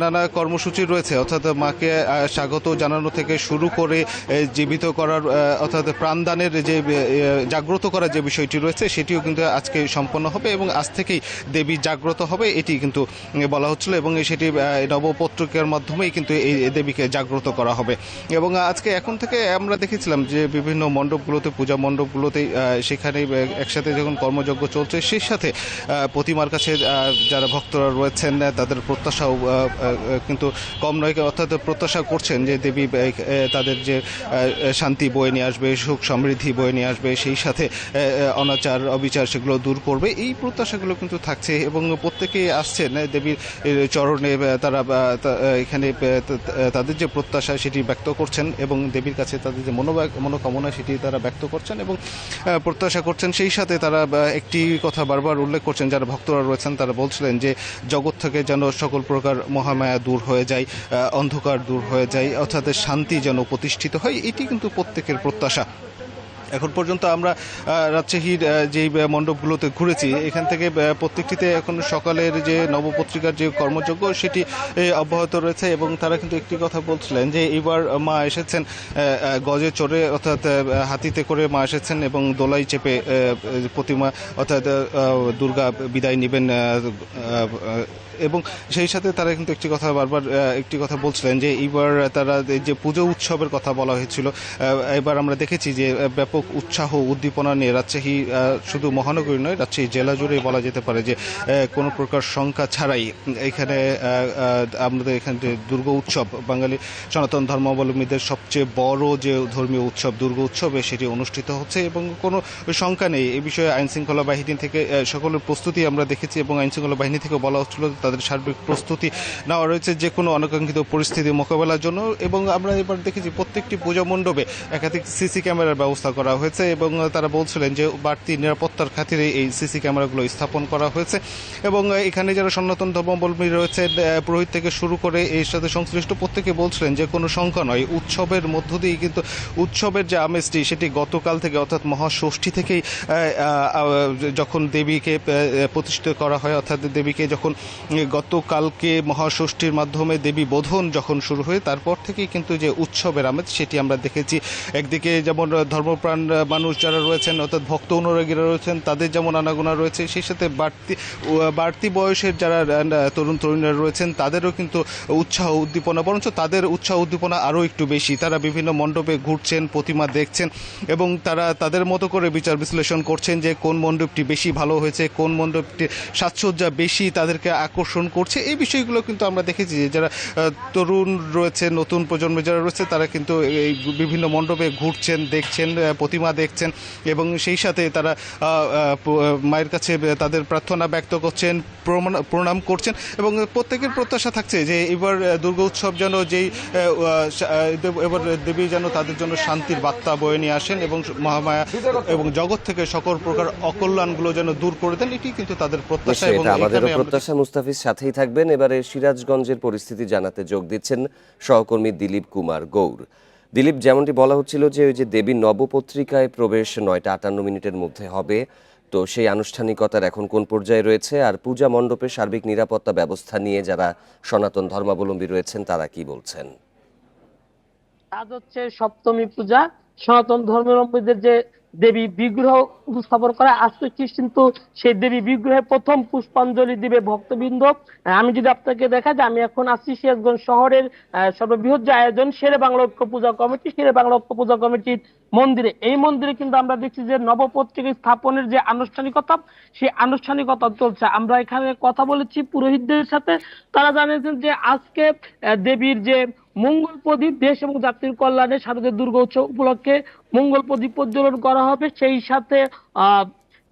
[SPEAKER 22] নানা কর্মসূচি রয়েছে, অর্থাৎ মাকে স্বাগত জানানো থেকে শুরু করে জীবিত করার অর্থাৎ প্রাণদানের যে জাগ্রত করার যে বিষয়টি রয়েছে সেটিও কিন্তু আজকে সম্পন্ন হবে এবং আজ থেকেই দেবী জাগ্রত হবে এটি কিন্তু বলা হচ্ছিল এবং সেটি নবপত্রিকার মাধ্যমেই কিন্তু এই দেবীকে জাগ্রত করা হবে। এবং আজকে এখন থেকে আমরা দেখেছিলাম যে বিভিন্ন মণ্ডপগুলোতে, পূজা মণ্ডপগুলোতে সেখানে একসাথে যখন কর্মযজ্ঞ চলছে, সেই সাথে প্রতিমার কাছে যারা ভক্তরা রয়েছেন তাদের প্রত্যাশাও কিন্তু কম নয়, অর্থাৎ প্রত্যাশা করছেন যে দেবী তাদের যে শান্তি বয়ে নিয়ে আসবে, সুখ সমৃদ্ধি বয়ে নিয়ে আসবে, সেই সাথে অনাচার অবিচার সেগুলো দূর করবে, এই প্রত্যাশাগুলো কিন্তু থাকছে এবং প্রত্যেকেই আসছেন দেবীর চরণে। তারা এখানে তাদের যে প্রত্যাশা সেটি ব্যক্ত করছেন এবং দেবীর কাছে তাদের যে মনোকামনা সেটি তারা ব্যক্ত করছেন এবং প্রত্যাশা করছেন। সেই সাথে তারা একটি কথা বারবার উল্লেখ করছেন, যারা ভক্তরা রয়েছেন তারা বলছিলেন যে জগৎ থেকে যেন সকল প্রকার মহামায়া দূর হয়ে যায়, অন্ধকার দূর হয়ে যায়, অর্থাৎ শান্তি যেন প্রতিষ্ঠিত হয়, এটি কিন্তু প্রত্যেকের প্রত্যাশা। এখন পর্যন্ত আমরা রাজশাহীর যে মণ্ডপগুলোতে ঘুরেছি, এখান থেকে প্রত্যেকটিতে এখন সকালের যে নবপত্রিকার যে কর্মযজ্ঞ সেটি অব্যাহত রয়েছে এবং তারা কিন্তু একটি কথা বলছিলেন যে এবার মা এসেছেন গজে চড়ে, অর্থাৎ হাতিতে করে মা এসেছেন এবং দোলাই চেপে প্রতিমা অর্থাৎ দুর্গা বিদায় নেবেন এবং সেই সাথে তারা কিন্তু একটি কথা বলছিলেন যে এইবার তারা যে পুজো উৎসবের কথা বলা হয়েছিল, এবার আমরা দেখেছি যে ব্যাপক উৎসাহ উদ্দীপনা নিয়ে রাজশাহী শুধু মহানগরী নয়, রাজশাহী জেলা জুড়ে বলা যেতে পারে যে কোনো প্রকার শঙ্কা ছাড়াই এখানে আমাদের এখানে যে দুর্গা উৎসব, বাঙালি সনাতন ধর্মাবলম্বীদের সবচেয়ে বড় যে ধর্মীয় উৎসব দুর্গা উৎসবে সেটি অনুষ্ঠিত হচ্ছে এবং কোনো শঙ্কা নেই এই বিষয়ে। আইনশৃঙ্খলা বাহিনী থেকে সকলের প্রস্তুতি আমরা দেখেছি এবং আইনশৃঙ্খলা বাহিনী থেকে বলা হচ্ছিল তাদের সার্বিক প্রস্তুতি নেওয়া রয়েছে যে কোনো অনাকাঙ্ক্ষিত পরিস্থিতি মোকাবেলার জন্য এবং আমরা এবার দেখেছি প্রত্যেকটি পূজা মণ্ডপে একাধিক সিসি ক্যামেরার ব্যবস্থা করা হয়েছে এবং তারা বলছিলেন যে বাড়তি নিরাপত্তার খাতিরে এই সিসি ক্যামেরাগুলো স্থাপন করা হয়েছে এবং এখানে যারা সনাতন ধর্মাবলম্বী রয়েছেন পুরোহিত থেকে শুরু করে এর সাথে সংশ্লিষ্ট প্রত্যেকে বলছিলেন যে কোনো শঙ্কা নয়, উৎসবের মধ্য দিয়েই কিন্তু উৎসবের যে আমেজটি সেটি গতকাল থেকে অর্থাৎ মহাষষ্ঠী থেকেই যখন দেবীকে প্রতিষ্ঠিত করা হয়, অর্থাৎ দেবীকে যখন গতকালকে মহাষষ্ঠীর মাধ্যমে দেবী বোধন যখন শুরু হয় তারপর থেকেই কিন্তু যে উৎসবের আমেজ সেটি আমরা দেখেছি। একদিকে যেমন ধর্মপ্রাণ মানুষ যারা রয়েছেন অর্থাৎ ভক্ত অনুরাগীরা রয়েছেন তাদের যেমন আনাগোনা রয়েছে, সেই সাথে বাড়তি বয়সের যারা তরুণ তরুণীরা রয়েছেন তাদেরও কিন্তু উৎসাহ উদ্দীপনা, বরঞ্চ তাদের উৎসাহ উদ্দীপনা আরও একটু বেশি। তারা বিভিন্ন মণ্ডপে ঘুরছেন, প্রতিমা দেখছেন এবং তারা তাদের মতো করে বিচার বিশ্লেষণ করছেন যে কোন মণ্ডপটি বেশি ভালো হয়েছে, কোন মণ্ডপটির সাজসজ্জা বেশি তাদেরকে আকর্ষণ করছে। এই বিষয়গুলো কিন্তু আমরা দেখেছি যে যারা তরুণ রয়েছে, নতুন প্রজন্মে যারা রয়েছে তারা কিন্তু এই বিভিন্ন মণ্ডপে ঘুরছেন, দেখছেন, প্রতিমা দেখছেন এবং সেই সাথে তারা মায়ের কাছে তাদের প্রার্থনা ব্যক্ত করছেন, প্রণাম করছেন এবং প্রত্যেকের প্রত্যাশা থাকছে যে এবার দুর্গা উৎসব যেন এবার দেবী যেন তাদের জন্য শান্তির বার্তা বয়ে নিয়ে আসেন এবং মহামায়া এবং জগৎ থেকে সকল প্রকার অকল্যাণগুলো যেন দূর করে দেন, এটি কিন্তু তাদের প্রত্যাশা এবং
[SPEAKER 1] আমাদেরও প্রত্যাশা। মুস্তাফিজ সাথেই থাকবেন। এবারে সিরাজগঞ্জের পরিস্থিতি জানাতে যোগ দিচ্ছেন সহকর্মী দিলীপ কুমার গৌর। দিলীপ, যেমনটি বলা হচ্ছিল যে ওই যে দেবীর নবপত্রিকায় প্রবেশ 9:58 মধ্যে হবে, তো সেই আনুষ্ঠানিকতার এখন কোন পর্যায়ে রয়েছে, আর পূজা মণ্ডপে সার্বিক নিরাপত্তা ব্যবস্থা নিয়ে যারা সনাতন ধর্মাবলম্বী রয়েছেন তারা কি বলছেন?
[SPEAKER 2] আজ হচ্ছে সপ্তমী পূজা। সনাতন ধর্মাবলম্বীদের যে দেবী বিগ্রহ উপস্থাপন করা, আজকে কিন্তু সেই দেবী বিগ্রহে প্রথম পুষ্পাঞ্জলি দিবে ভক্তবৃন্দ। আমি যদি আপনাকে দেখা যায়, আমি এখন আছি সিরাজগঞ্জ শহরের সর্ববৃহৎ যে আয়োজন শেরে বাংলা ঐক্য পূজা কমিটি, শেরে বাংলা ঐক্য পূজা কমিটির মন্দিরে। এই মন্দিরে কিন্তু আমরা দেখছি যে নবপত্রিকা স্থাপনের যে আনুষ্ঠানিকতা, সেই আনুষ্ঠানিকতা চলছে। আমরা এখানে কথা বলেছি পুরোহিতদের সাথে, তারা জানিয়েছেন যে আজকে দেবীর যে মঙ্গল প্রদীপ, দেশ এবং জাতির কল্যাণে শারদীয় দুর্গা উৎসব উপলক্ষে মঙ্গল প্রদীপ প্রজ্বলন করা হবে। সেই সাথে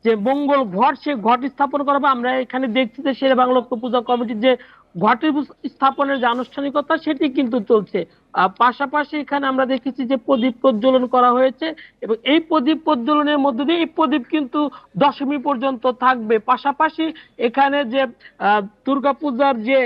[SPEAKER 2] যে মঙ্গল ঘট, সেই ঘট স্থাপন করা হবে। আমরা এখানে দেখছি যে শেরে বাংলা ঐক্য পূজা কমিটির যে ঘটের স্থাপনের যে আনুষ্ঠানিকতা, সেটি কিন্তু চলছে। পাশাপাশি এখানে আমরা দেখেছি যে প্রদীপ প্রজ্বলন করা হয়েছে, এবং এই প্রদীপ প্রজ্বলনের মধ্য দিয়ে এই প্রদীপ কিন্তু দশমী পর্যন্ত থাকবে। পাশাপাশি এখানে যে দুর্গাপূজার যে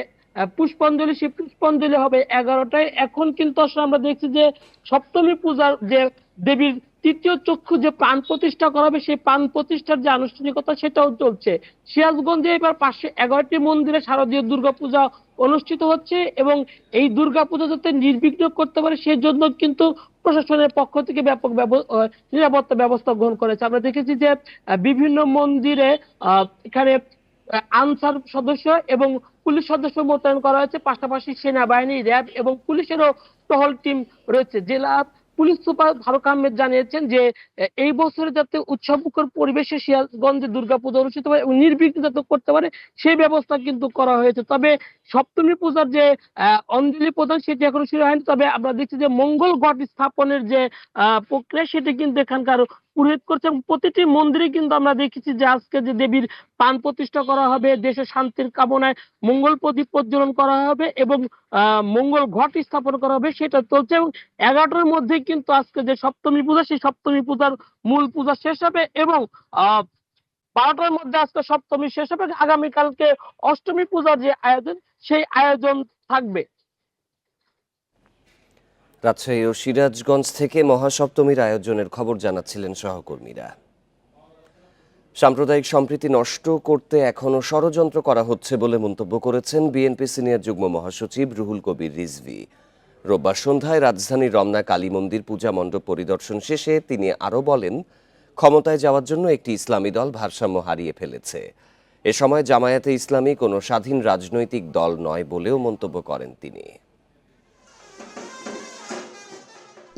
[SPEAKER 2] পুষ্পাঞ্জলি, সেই পুষ্পাঞ্জলি হবে 11টায়। এখন কিন্তু আসলে আমরা দেখছি যে সপ্তমী পূজার যে দেবীর তৃতীয় চক্ষু যে প্রাণ প্রতিষ্ঠা করা হবে, সেই প্রাণ প্রতিষ্ঠার যে আনুষ্ঠানিকতা সেটাও চলছে। সিরাজগঞ্জে এবার 511টি মন্দিরে শারদীয় দুর্গাপূজা অনুষ্ঠিত হচ্ছে, এবং এই দুর্গাপূজা যাতে নির্বিঘ্ন করতে পারে সেই জন্য কিন্তু প্রশাসনের পক্ষ থেকে ব্যাপক নিরাপত্তা ব্যবস্থা গ্রহণ করেছে। আমরা দেখেছি যে বিভিন্ন মন্দিরে এখানে আনসার সদস্য এবং পুলিশ সদস্য মোতায়েন করা হয়েছে। পাশাপাশি সেনাবাহিনী, র্যাব এবং পুলিশেরও টহল টিম রয়েছে। জেলা পুলিশ সুপার ফারুক আহমেদ জানিয়েছেন যে এই বছরে যাতে উৎসবমুখর পরিবেশে সিরাজগঞ্জে দুর্গাপূজা অনুষ্ঠিত হয় এবং নির্বিঘ্ন যাতে করতে পারে সেই ব্যবস্থা কিন্তু করা হয়েছে। তবে সপ্তমী পূজার যে অঞ্জলি প্রদান, সেটি এখনো শুরু হয়নি। তবে আমরা দেখছি যে মঙ্গল ঘট স্থাপনের যে প্রক্রিয়া, সেটি কিন্তু এখানকার পুরোহিত করছে। প্রতিটি মন্দিরে কিন্তু আমরা দেখেছি যে আজকে যে দেবীর প্রাণ প্রতিষ্ঠা করা হবে, দেশের শান্তির কামনায় মঙ্গল প্রদীপ প্রজ্বলন করা হবে এবং মঙ্গল ঘট স্থাপন করা হবে, সেটা চলছে। এবং 11টার মধ্যে কিন্তু আজকে যে সপ্তমী পূজা, সেই সপ্তমী পূজার মূল পূজা শেষ হবে, এবং 12টার মধ্যে আজকে সপ্তমী শেষ হবে। আগামীকালকে অষ্টমী পূজার যে আয়োজন, সেই আয়োজন থাকবে।
[SPEAKER 1] রাজশাহী ও সিরাজগঞ্জ থেকে মহাসপ্তমীর আয়োজনের খবর জানাচ্ছিলেন সহকর্মীরা। সাম্প্রদায়িক সম্প্রীতি নষ্ট করতে এখনো ষড়যন্ত্র করা হচ্ছে বলে মন্তব্য করেছেন বিএনপি সিনিয়র যুগ্ম মহাসচিব রুহুল কবির রিজভী। রোববার সন্ধ্যায় রাজধানীর রমনা কালী মন্দির পূজা মণ্ডপ পরিদর্শন শেষে তিনি আরও বলেন, ক্ষমতায় যাওয়ার জন্য একটি ইসলামী দল ভারসাম্য হারিয়ে ফেলেছে। এ সময় জামায়াতে ইসলামী কোনো স্বাধীন রাজনৈতিক দল নয় বলেও মন্তব্য করেন তিনি।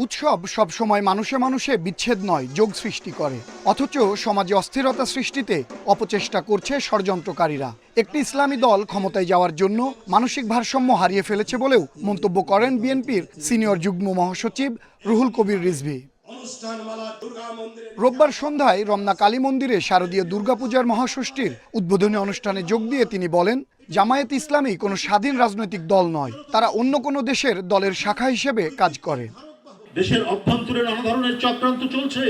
[SPEAKER 4] উৎসব সবসময় মানুষে মানুষে বিচ্ছেদ নয়, যোগ সৃষ্টি করে। অথচ সমাজে অস্থিরতা সৃষ্টিতে অপচেষ্টা করছে ষড়যন্ত্রকারীরা। একটি ইসলামী দল ক্ষমতায় যাওয়ার জন্য মানসিক ভারসাম্য হারিয়ে ফেলেছে বলেও মন্তব্য করেন বিএনপির সিনিয়র যুগ্ম মহাসচিব রুহুল কবির রিজভী। রোববার সন্ধ্যায় রমনা কালী মন্দিরে শারদীয় দুর্গাপূজার মহাষষ্ঠীর উদ্বোধনী অনুষ্ঠানে যোগ দিয়ে তিনি বলেন, জামায়াত ইসলামী কোনো স্বাধীন রাজনৈতিক দল নয়, তারা অন্য কোনো দেশের দলের শাখা হিসেবে কাজ করে।
[SPEAKER 23] দেশের অভ্যন্তরে নানা ধরনের চক্রান্ত চলছে,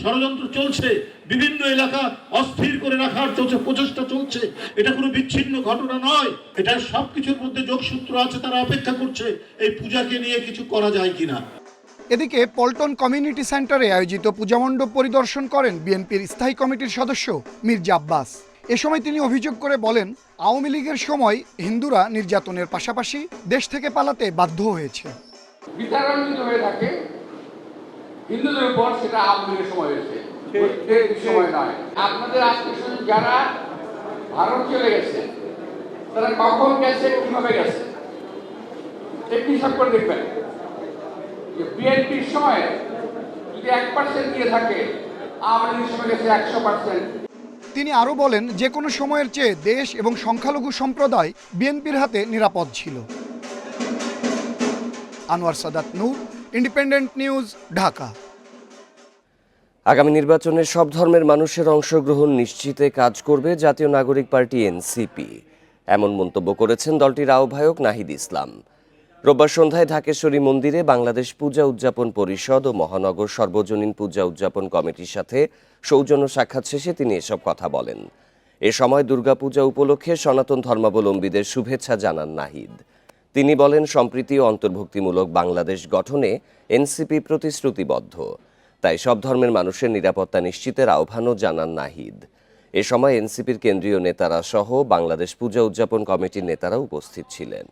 [SPEAKER 23] ষড়যন্ত্র চলছে, বিভিন্ন এলাকা অস্থির করে রাখার চলছে, প্রচেষ্টা চলছে। এটা কোনো বিচ্ছিন্ন ঘটনা নয়, এটা সবকিছুর মধ্যে যোগসূত্র আছে। তারা অপেক্ষা করছে এই পূজাকে নিয়ে কিছু করা যায় কিনা।
[SPEAKER 4] এদিকে পল্টন কমিউনিটি সেন্টারে আয়োজিত পূজামণ্ডপ পরিদর্শন করেন বিএনপির স্থায়ী কমিটির সদস্য মির্জা আব্বাস। এ সময় তিনি অভিযোগ করে বলেন, আওয়ামী লীগের সময় হিন্দুরা নির্যাতনের পাশাপাশি দেশ থেকে পালাতে বাধ্য হয়েছে।
[SPEAKER 24] বিতাড়িত হয়ে থাকে হিন্দুদের উপর, সেটা আওয়ামী লীগের সময় হয়েছে, সময় নয়। আপনাদের আত্মীয় যারা ভারত চলে গেছে, তারা কখন গেছে, কিভাবে গেছে, একটু হিসাব করে দেখবেন। বিএনপির সময় যদি 1% দিয়ে থাকে, আওয়ামী লীগের সময় গেছে 100%।
[SPEAKER 4] তিনি আরও বলেন, যে কোনো সময়ের চেয়ে দেশ এবং সংখ্যালঘু সম্প্রদায় বিএনপির হাতে নিরাপদ ছিল। আনোয়ার সাদাত নূর, ইন্ডিপেন্ডেন্ট নিউজ, ঢাকা।
[SPEAKER 1] আগামী নির্বাচনে সব ধর্মের মানুষের অংশগ্রহণ নিশ্চিতে কাজ করবে জাতীয় নাগরিক পার্টি এনসিপি, এমন মন্তব্য করেছেন দলটির আহ্বায়ক নাহিদ ইসলাম। রোববার সন্ধ্যায় ঢাকেশ্বরী মন্দিরে বাংলাদেশ পূজা উদযাপন পরিষদ ও মহানগর সর্বজনীন পূজা উদযাপন কমিটির সাথে সৌজন্য সাক্ষাৎ শেষে তিনি এসব কথা বলেন। এ সময় দুর্গাপূজা উপলক্ষে সনাতন ধর্মাবলম্বীদের শুভেচ্ছা জানান নাহিদ। তিনি বলেন, সম্প্রীতি ও অন্তর্ভুক্তিমূলক বাংলাদেশ গঠনে এনসিপি প্রতিশ্রুতিবদ্ধ, তাই সব ধর্মের মানুষের নিরাপত্তা নিশ্চিতের আহ্বানও জানান নাহিদ। এ সময় এনসিপির কেন্দ্রীয় নেতারা সহ বাংলাদেশ পূজা উদযাপন কমিটির নেতারা উপস্থিত ছিলেন।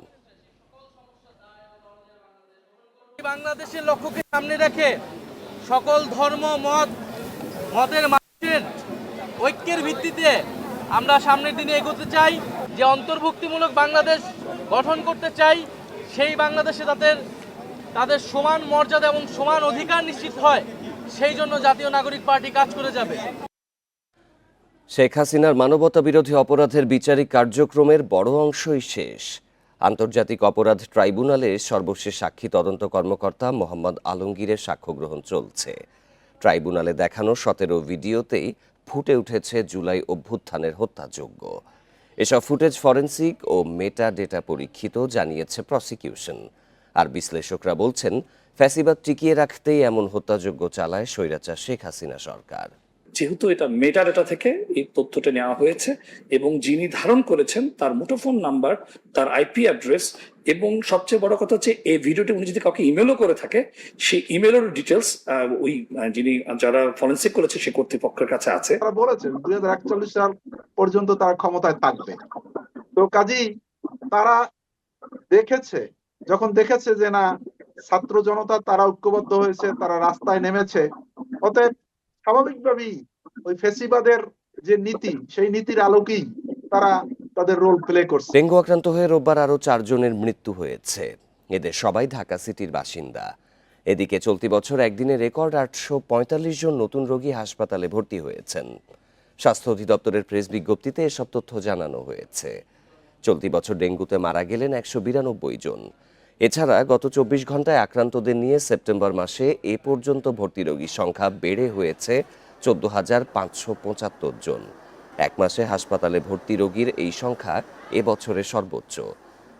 [SPEAKER 3] বাংলাদেশের লক্ষ্যকে সামনে রেখে সকল ধর্ম মতের মানুষের ঐক্যের ভিত্তিতে আমরা সামনের দিনে এগোতে চাই, যে অন্তর্ভুক্তিমূলক বাংলাদেশ গঠন করতে চাই, সেই বাংলাদেশে তাদের সমান মর্যাদা এবং সমান অধিকার নিশ্চিত হয়, সেই জন্য জাতীয় নাগরিক পার্টি কাজ করে যাবে।
[SPEAKER 1] শেখ হাসিনার মানবতা বিরোধী অপরাধের বিচারিক কার্যক্রমের বড় অংশই শেষ। আন্তর্জাতিক অপরাধ ট্রাইব্যুনালে সর্বশেষ সাক্ষী তদন্ত কর্মকর্তা মোহাম্মদ আলমগীরের সাক্ষ্য গ্রহণ চলছে। ট্রাইব্যুনালে দেখানো 17 ভিডিওতেই ফুটে উঠেছে জুলাই অভ্যুত্থানের হত্যাযজ্ঞ। এসব ফুটেজ ফরেনসিক ও মেটা ডেটা পরীক্ষিত, জানিয়েছে প্রসিকিউশন। আর বিশ্লেষকরা বলছেন, ফ্যাসিবাদ টিকিয়ে রাখতেই এমন হত্যাযজ্ঞ চালায় স্বৈরাচার শেখ হাসিনা সরকার।
[SPEAKER 5] যেহেতু এটা মেটা ডেটা থেকে এই তথ্যটা নেওয়া হয়েছে এবং যিনি ধারণ করেছেন তার মুঠোফোন নাম্বার, তার আইপি অ্যাড্রেস এবং সবচেয়ে বড় কথা হচ্ছে এই ভিডিওটি উনি যদি কাউকে ইমেলও করে থাকে, সেই ইমেলের ডিটেলস ওই যারা ফরেনসিক করেছে সে কর্তৃপক্ষের কাছে আছে।
[SPEAKER 6] তারা বলেছেন 2041 সাল পর্যন্ত তারা ক্ষমতায় থাকবে। তো কাজেই তারা যখন দেখেছে যে না ছাত্র জনতা তারা ঐক্যবদ্ধ হয়েছে, তারা রাস্তায় নেমেছে, অতএব স্বাভাবিকভাবেই ওই ফ্যাসিবাদের যে নীতি, সেই নীতির আলোকেই তারা তাদের রোল প্লে করছে।
[SPEAKER 1] ডেঙ্গু আক্রান্ত হয়ে রোববার আরও 4 জনের মৃত্যু হয়েছে। এদের সবাই ঢাকা সিটির বাসিন্দা। এদিকে চলতি বছর একদিনে রেকর্ড 845 জন নতুন রোগী হাসপাতালে ভর্তি হয়েছেন। স্বাস্থ্য অধিদপ্তরের প্রেস বিজ্ঞপ্তিতে এসব তথ্য জানানো হয়েছে। চলতি বছর ডেঙ্গুতে মারা গেলেন 192 জন। এছাড়া গত 24 ঘন্টায় আক্রান্তদের নিয়ে সেপ্টেম্বর মাসে এ পর্যন্ত ভর্তি রোগীর সংখ্যা বেড়ে হয়েছে 14,575 জন। এক মাসে হাসপাতালে ভর্তি রোগীর এই সংখ্যা এবছরের সর্বোচ্চ।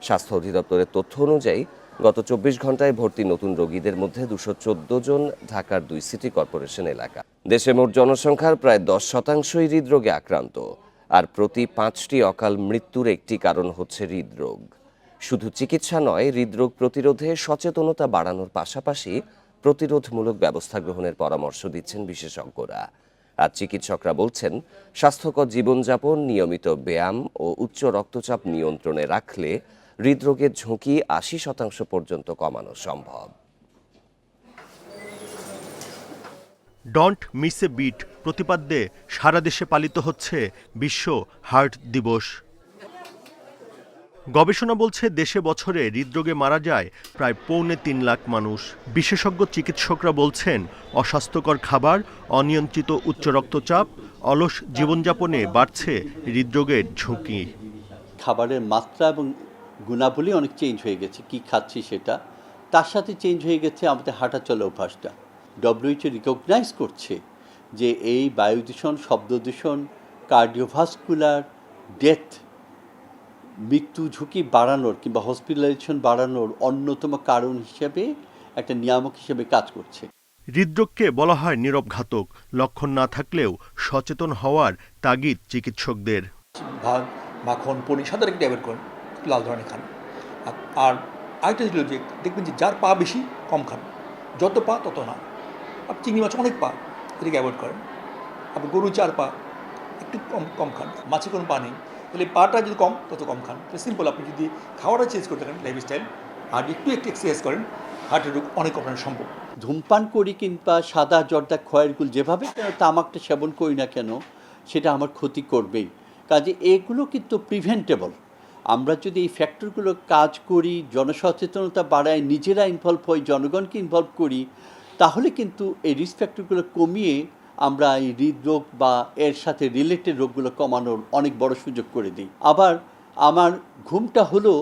[SPEAKER 1] স্বাস্থ্য অধিদপ্তরের তথ্য অনুযায়ী গত 24 ঘন্টায় ভর্তি নতুন রোগীদের মধ্যে 214 জন ঢাকার 2 সিটি কর্পোরেশন এলাকা। দেশে মোট জনসংখ্যার প্রায় 10% হৃদরোগে আক্রান্ত, আর প্রতি 5টি অকাল মৃত্যুর একটি কারণ হচ্ছে হৃদরোগ। শুধু চিকিৎসা নয়, হৃদরোগ প্রতিরোধে সচেতনতা বাড়ানোর পাশাপাশি প্রতিরোধমূলক ব্যবস্থা গ্রহণের পরামর্শ দিচ্ছেন বিশেষজ্ঞরা। আর চিকিৎসকরা বলছেন, স্বাস্থ্যকর জীবনযাপন, নিয়মিত ব্যায়াম ও উচ্চ রক্তচাপ নিয়ন্ত্রণে রাখলে হৃদরোগের ঝুঁকি 80% পর্যন্ত কমানো সম্ভব।
[SPEAKER 7] ডন্ট মিস এ বিট প্রতিপাদ্যে সারা দেশে পালিত হচ্ছে বিশ্ব হার্ট দিবস। গবেষণা বলছে দেশে বছরে হৃদরোগে মারা যায় প্রায় 3.25 লাখ মানুষ। বিশেষজ্ঞ চিকিৎসকরা বলছেন, অস্বাস্থ্যকর খাবার, অনিয়ন্ত্রিত উচ্চ রক্তচাপ, অলস জীবনযাপনে বাড়ছে হৃদরোগের ঝুঁকি।
[SPEAKER 25] খাবারের মাত্রা এবং গুণাবলী অনেক চেঞ্জ হয়ে গেছে, কি খাচ্ছি সেটা, তার সাথে চেঞ্জ হয়ে গেছে আমাদের হাঁটা চলা অভ্যাসটা। WHO রিকগনাইজ করছে যে এই বায়ু দূষণ, শব্দ দূষণ, কার্ডিওভাস্কুলার ডেথ, মৃত্যু ঝুঁকি বাড়ানোর কিংবা হসপিটালাইজেশন বাড়ানোর অন্যতম কারণ হিসেবে একটা নিয়ামক হিসেবে কাজ করছে।
[SPEAKER 7] হৃদরোগকে বলা হয় নীরব ঘাতক। লক্ষণ না থাকলেও সচেতন হওয়ার তাগিদ চিকিৎসকদের।
[SPEAKER 26] ভাত, মাখন, পনির সাদা একটু অ্যাভয়েড করেন, লাল ধরনের খান। আর আরেকটা ছিল যে দেখবেন যে যার পা বেশি কম খান, যত পা তত না। আপনি চিংড়ি মাছ অনেক পা, এটাকে অ্যাভয়েড করেন। আপনি গরু 4 পা, একটু কম খান। মাছে কোনো পা নেই, তাহলে পাটা যদি কম তত কম খান। সিম্পল, আপনি যদি খাওয়াটা চেঞ্জ করতে পারেন লাইফস্টাইল আর একটু এক্সারসাইজ করেন, হার্টের রোগ অনেক কমানো সম্ভব।
[SPEAKER 25] ধূমপান করি কিংবা সাদা জর্দা খয়ের গুল যেভাবে তামাকটা সেবন করি না কেন, সেটা আমার ক্ষতি করবেই। কাজে এগুলো কিন্তু প্রিভেন্টেবল। আমরা যদি এই ফ্যাক্টরগুলো কাজ করি, জনসচেতনতা বাড়ায়, নিজেরা ইনভলভ হই, জনগণকে ইনভলভ করি, তাহলে কিন্তু এই রিস্ক ফ্যাক্টরগুলো কমিয়ে আমরা এই হৃদরোগ বা এর সাথে রিলেটেড রোগগুলো কমানোর অনেক বড় সুযোগ করে দিই। আবার আমার ঘুমটা হলো,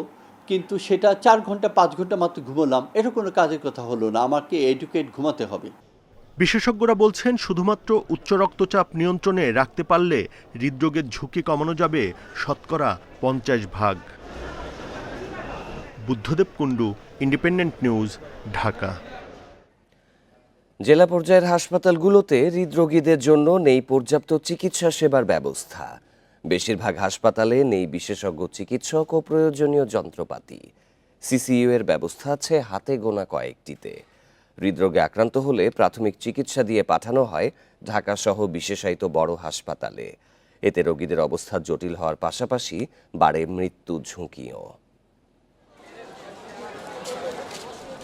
[SPEAKER 25] কিন্তু সেটা 4 ঘন্টা 5 ঘন্টা মাত্র ঘুমোলাম, এটা কোনো কাজের কথা হলো না। আমাকে এডুকেট ঘুমাতে হবে।
[SPEAKER 7] বিশেষজ্ঞরা বলছেন, শুধুমাত্র উচ্চ রক্তচাপ নিয়ন্ত্রণে রাখতে পারলে হৃদরোগের ঝুঁকি কমানো যাবে 50%। Buddhadeb Kundu, independent news, Dhaka.
[SPEAKER 1] জেলা পর্যায়ের হাসপাতালগুলোতে হৃদরোগীদের জন্য নেই পর্যাপ্ত চিকিৎসা সেবার ব্যবস্থা। বেশিরভাগ হাসপাতালে নেই বিশেষজ্ঞ চিকিৎসক ও প্রয়োজনীয় যন্ত্রপাতি। সিসিইউ এর ব্যবস্থা আছে হাতে গোনা কয়েকটিতে। হৃদরোগে আক্রান্ত হলে প্রাথমিক চিকিৎসা দিয়ে পাঠানো হয় ঢাকা সহ বিশেষায়িত বড় হাসপাতালে। এতে রোগীদের অবস্থা জটিল হওয়ার পাশাপাশি বাড়ে মৃত্যু ঝুঁকিও।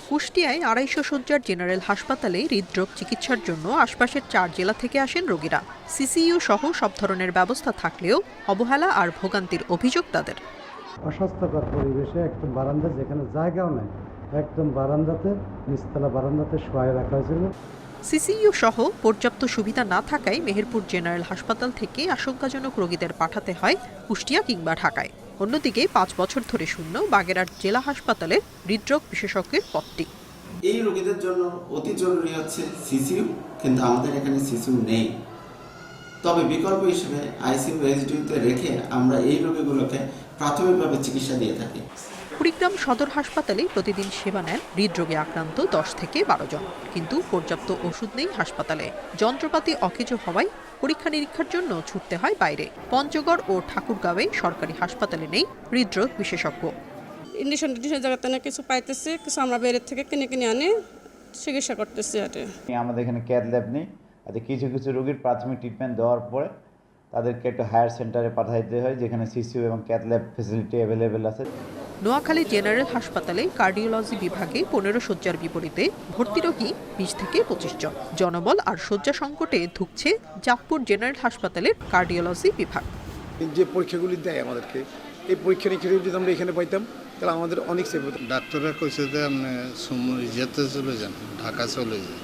[SPEAKER 8] কুষ্টিয়ায় ২৫০ শয্যার জেনারেল হাসপাতালে হৃদরোগ চিকিৎসার জন্য আশপাশের ৪ জেলা থেকে আসেন রোগীরা। সিসিইউ সহ সব ধরনের ব্যবস্থা থাকলেও অবহেলা আর ভোগান্তির অভিযোগ তাদের।
[SPEAKER 9] অস্বাস্থ্যকর পরিবেশে একদম বারান্দা, যেখানে জায়গাও নেই, একদম বারান্দাতে, নিচতলা বারান্দাতে শোয়ায় রাখা হয়েছিল।
[SPEAKER 8] সিসিইউ সহ পর্যাপ্ত সুবিধা না থাকায় মেহেরপুর জেনারেল হাসপাতাল থেকে আশঙ্কাজনক রোগীদের পাঠাতে হয় কুষ্টিয়া কিংবা ঢাকায়। অন্যদিকে ৫ বছর ধরে শূন্য বাগেরহাট জেলা হাসপাতালের হৃদরোগ বিশেষজ্ঞের পদটি।
[SPEAKER 10] এই রোগীদের জন্য অতি জরুরি হচ্ছে সিসিইউ, কিন্তু আমাদের এখানে সিসিইউ নেই। তবে বিকল্প হিসেবে আইসিইউ রেজিডিউতে রেখে আমরা এই রোগীগুলোকে প্রাথমিকভাবে চিকিৎসা দিয়ে থাকি।
[SPEAKER 8] কুড়িগ্রাম সদর হাসপাতালে প্রতিদিন সেবা নেন হৃদরোগে আক্রান্ত ১০ থেকে ১২ জন, কিন্তু পর্যাপ্ত ওষুধ নেই হাসপাতালে। যন্ত্রপাতি অকেজো হওয়ায় পরীক্ষা নিরীক্ষার জন্য ছুটতে হয় বাইরে। পঞ্চগড় ও ঠাকুরগাঁওয়ে সরকারি হাসপাতালে নেই হৃদরোগ বিশেষজ্ঞ।
[SPEAKER 11] ইন্ডিশন জায়গাতে না কিছু পাইতেছে, কিছু আমরা বাইরের থেকে কিনে আনে চিকিৎসা করতেছি।
[SPEAKER 12] আমাদের এখানে ক্যাথ ল্যাব নেই, কিছু কিছু রোগীর প্রাথমিক ট্রিটমেন্ট দেওয়ার পরে তাদেরকে একটা হায়ার সেন্টারে পাঠাইতে হয়, যেখানে সিসিইউ এবং ক্যাথ ল্যাব ফ্যাসিলিটি অ্যাভেলেবেল আছে।
[SPEAKER 8] নোয়াখালী জেনারেল হাসপাতালে কার্ডিওলজি বিভাগে ১৫ শয্যার বিপরীতে ভর্তি রোগী ২০ থেকে ২৫ জন। জনবল আর শয্যা সংকটে ধুঁকছে চাঁদপুর জেনারেল হাসপাতালের কার্ডিওলজি বিভাগ।
[SPEAKER 9] যে পরীক্ষাগুলি দেয় আমাদেরকে, এই পরীক্ষা নিরীক্ষা যদি আমরা এখানে পাইতাম তাহলে আমাদের অনেক সেভ হতো।
[SPEAKER 22] ডাক্তাররা কইছে যে আপনি যেতে চলে যান, ঢাকা চলে যান,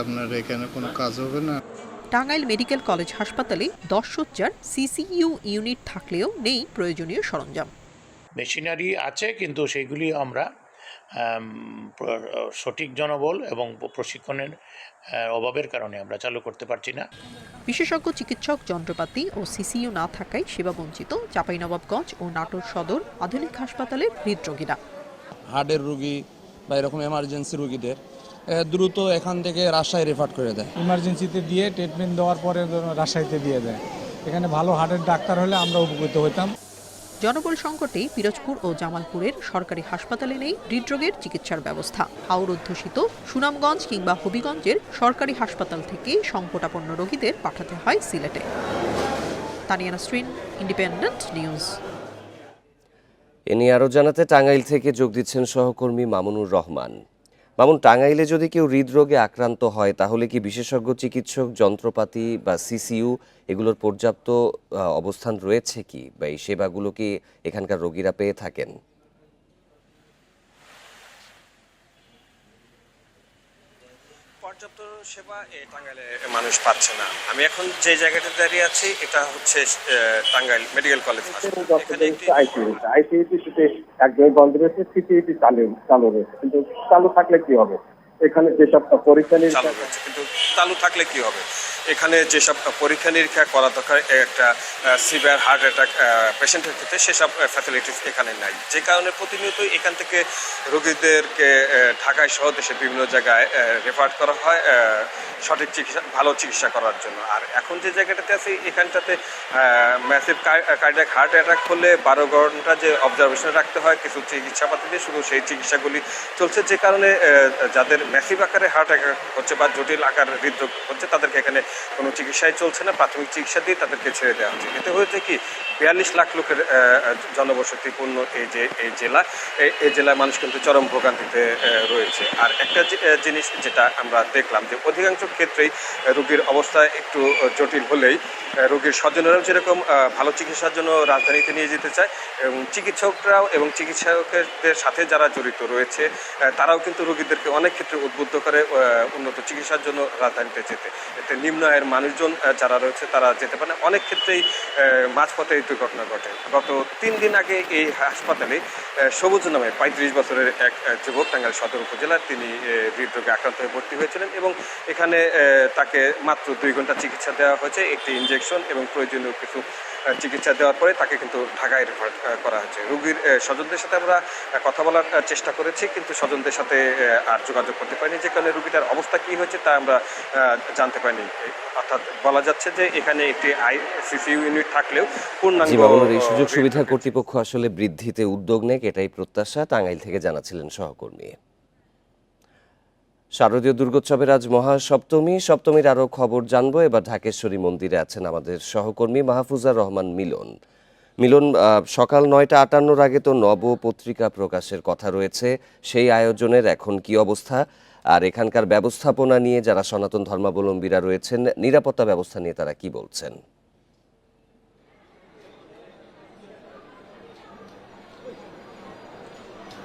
[SPEAKER 22] আপনার এখানে কোনো কাজ হবে না।
[SPEAKER 8] টাঙ্গাইল মেডিকেল কলেজ হাসপাতালে ১০ শয্যার সিসিইউ ইউনিট থাকলেও নেই প্রয়োজনীয় সরঞ্জাম।
[SPEAKER 21] মেশিনারি আছে, কিন্তু সেগুলি আমরা সঠিক জনবল এবং প্রশিক্ষণের অভাবের কারণে আমরা চালু করতে পারছি না।
[SPEAKER 8] বিশেষজ্ঞ চিকিৎসক, যন্ত্রপাতি ও সিসিইউ না থাকায় সেবাবঞ্চিত চাঁপাইনবাবগঞ্জ ও নাটোর সদর আধুনিক হাসপাতালের হৃদরোগীরা।
[SPEAKER 13] হার্টের রোগী বা এরকম এমার্জেন্সি রোগীদের দ্রুত এখান থেকে রাজশাহী রেফার করে দেয়।
[SPEAKER 27] ইমার্জেন্সিতে দিয়ে ট্রিটমেন্ট দেওয়ার পরে রাজশাহীতে দিয়ে দেয়। এখানে ভালো হার্টের ডাক্তার হলে আমরা উপকৃত হইতাম।
[SPEAKER 8] জনবল সংকটে পিরোজপুর ও জামালপুরের সরকারি হাসপাতালে নেই হৃদরোগের চিকিৎসার ব্যবস্থা। হাওর অধ্যুষিত সুনামগঞ্জ কিংবা হবিগঞ্জের সরকারি হাসপাতাল থেকে সংকটাপন্ন রোগীদের পাঠাতে হয় সিলেটে। Tania Nasrin, Independent News.
[SPEAKER 1] এ নিয়ে আরও জানাতে টাঙ্গাইল থেকে যোগ দিচ্ছেন সহকর্মী মামুনুর রহমান। মামুন, টাঙ্গাইলে যদি কেউ হৃদরোগে আক্রান্ত হয় তাহলে কি বিশেষজ্ঞ চিকিৎসক, যন্ত্রপাতি বা সিসিইউ এগুলোর পর্যাপ্ত অবস্থান রয়েছে কি, বা এই সেবাগুলো কি এখানকার রোগীরা পেয়ে থাকেন?
[SPEAKER 28] পর্যাপ্ত সেবা টাঙ্গাইলে মানুষ পাচ্ছে না। আমি এখন যে জায়গাটা দাঁড়িয়ে আছি এটা হচ্ছে টাঙ্গাইল মেডিকেল কলেজ হাসপাতাল। এখানে একটি
[SPEAKER 29] আইসিইউটি একদমই বন্ধ রয়েছে, সিসিইউটি চালু রয়েছে, কিন্তু চালু থাকলে কি হবে? এখানে যেসব পরীক্ষা নিরীক্ষা
[SPEAKER 28] কিন্তু চালু থাকলে কি হবে? এখানে যেসব পরীক্ষা নিরীক্ষা করা দরকার একটা সিভিয়ার হার্ট অ্যাটাক পেশেন্টের ক্ষেত্রে সেসব ফ্যাসিলিটিস এখানে নাই, যে কারণে প্রতিনিয়তই এখান থেকে রোগীদেরকে ঢাকায় সহ দেশের বিভিন্ন জায়গায় রেফার করা হয় সঠিক চিকিৎসা, ভালো চিকিৎসা করার জন্য। আর এখন যে জায়গাটাতে আছে এখানটাতে ম্যাসিভ কার্ডিয়াক হার্ট অ্যাটাক হলে 12 ঘন্টা যে অবজারভেশনে রাখতে হয় কিছু চিকিৎসাপাতি দিয়ে, শুধু সেই চিকিৎসাগুলি চলছে, যে কারণে যাদের ম্যাসিভ আকারে হার্ট অ্যাটাক হচ্ছে বা জটিল আকার হৃদরোগ হচ্ছে তাদেরকে এখানে কোনো চিকিৎসাই চলছে না, প্রাথমিক চিকিৎসা দিয়ে তাদেরকে ছেড়ে দেওয়া হচ্ছে। এতে হয়েছে কি 42 লাখ লোকের জনবসতিপূর্ণ এই জেলা, এই জেলায় মানুষ কিন্তু চরম ভোগান্তিতে রয়েছে। আর একটা জিনিস যেটা আমরা দেখলাম যে অধিকাংশ ক্ষেত্রেই রোগীর অবস্থা একটু জটিল হলেই রোগীর স্বজনেরাও যেরকম ভালো চিকিৎসার জন্য রাজধানীতে নিয়ে যেতে চায়, এবং চিকিৎসকরাও এবং চিকিৎসকের সাথে যারা জড়িত রয়েছে তারাও কিন্তু রোগীদেরকে অনেক ক্ষেত্রে উদ্বুদ্ধ করে উন্নত চিকিৎসার জন্য রাজধানীতে যেতে। এতে নিম্ন আয়ের মানুষজন যারা রয়েছে তারা যেতে পারে না, অনেক ক্ষেত্রেই মাঝপথে এই দুর্ঘটনা ঘটে। গত 3 দিন আগে এই হাসপাতালে সবুজ নামে 35 বছরের এক যুবক টাঙ্গাইল সদর উপজেলার, তিনি হৃদরোগে আক্রান্ত হয়ে ভর্তি হয়েছিলেন এবং এখানে তাকে মাত্র 2 ঘন্টা চিকিৎসা দেওয়া হয়েছে, একটি ইনজেকশন এবং প্রয়োজনীয় কিছু চিকিৎসা দেওয়ার পরে তাকে কিন্তু ঢাকায় রেফার করা হয়েছে। রোগীর স্বজনদের সাথে আমরা কথা বলার চেষ্টা করেছি, কিন্তু স্বজনদের সাথে আর যোগাযোগ করতে পারিনি, যে কারণে রোগীটার অবস্থা কী হয়েছে তা আমরা জানতে পারিনি। অর্থাৎ বলা যাচ্ছে যে এখানে একটি সিসিইউ ইউনিট থাকলেও পূর্ণাঙ্গ
[SPEAKER 1] এই সুযোগ সুবিধা কর্তৃপক্ষ আসলে বৃদ্ধিতে উদ্যোগ নেয়, এটাই প্রত্যাশা। টাঙ্গাইল থেকে জানাচ্ছিলেন সহকর্মী। শারদীয় দুর্গোৎসবের আজ মহাসপ্তমী। সপ্তমীর আরও খবর জানবো। এবার ঢাকেশ্বরী মন্দিরে আছেন আমাদের সহকর্মী মাহফুজার রহমান মিলন। সকাল 9টা 58 আগে তো নব পত্রিকা প্রকাশের কথা রয়েছে, সেই আয়োজনের এখন কি অবস্থা, আর এখানকার ব্যবস্থাপনা নিয়ে যারা সনাতন ধর্মাবলম্বীরা রয়েছেন, নিরাপত্তা ব্যবস্থা নিয়ে তারা কি বলছেন?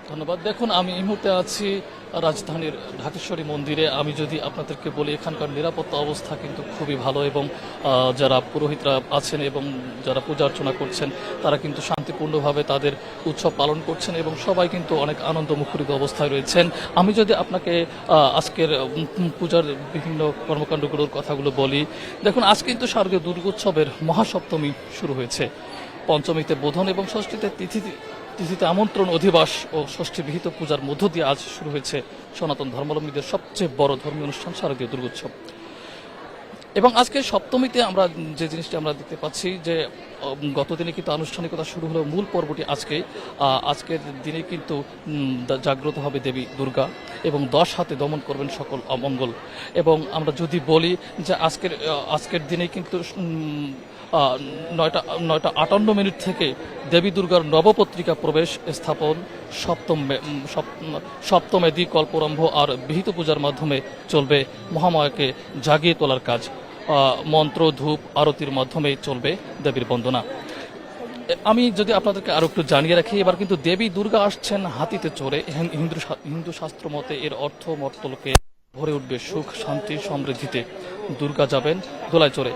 [SPEAKER 2] ধন্যবাদ। দেখুন, আমি এই মুহূর্তে আছি রাজধানীর ঢাকেশ্বরী মন্দিরে। আমি যদি আপনাদেরকে বলি, এখানকার নিরাপত্তা অবস্থা কিন্তু খুবই ভালো, এবং যারা পুরোহিতরা আছেন এবং যারা পূজা অর্চনা করছেন তারা কিন্তু শান্তিপূর্ণভাবে তাদের উৎসব পালন করছেন এবং সবাই কিন্তু অনেক আনন্দমুখরিত অবস্থায় রয়েছেন। আমি যদি আপনাকে আজকের পূজার বিভিন্ন কর্মকাণ্ডগুলোর কথাগুলো বলি, দেখুন আজ কিন্তু শারদীয় দুর্গোৎসবের মহাসপ্তমী শুরু হয়েছে। পঞ্চমীতে বোধন এবং ষষ্ঠীতে তিথিতে আমন্ত্রণ অধিবাস ও ষষ্ঠী বিহিত পূজার মধ্য দিয়ে আজ শুরু হয়েছে সনাতন ধর্মাবলম্বীদের সবচেয়ে বড় ধর্মীয় অনুষ্ঠান শারদীয় দুর্গোৎসব। এবং আজকে সপ্তমীতে আমরা যে জিনিসটি আমরা দেখতে পাচ্ছি যে গতদিনে কিন্তু আনুষ্ঠানিকতা শুরু হলো, মূল পর্বটি আজকের দিনে কিন্তু জাগ্রত হবে দেবী দুর্গা এবং 10 হাতে দমন করবেন সকল অমঙ্গল। এবং আমরা যদি বলি যে আজকের দিনে কিন্তু 9টা 58 থেকে দেবী দুর্গার নবপত্রিকা প্রবেশ স্থাপন, সপ্তমেদি কল্পরম্ভ আর বিহিত পূজার মাধ্যমে চলবে মহামায়াকে জাগিয়ে তোলার কাজ। মন্ত্র, ধূপ, আরতির মাধ্যমে চলবে দেবীর বন্দনা। আমি যদি আপনাদেরকে আরো একটু জানিয়ে রাখি, এবার কিন্তু দেবী দুর্গা আসছেন হাতিতে চড়ে। হিন্দু শাস্ত্র মতে এর অর্থ মর্তলোকে ভরে উঠবে সুখ, শান্তি, সমৃদ্ধিতে। দুর্গা যাবেন দোলায় চড়ে।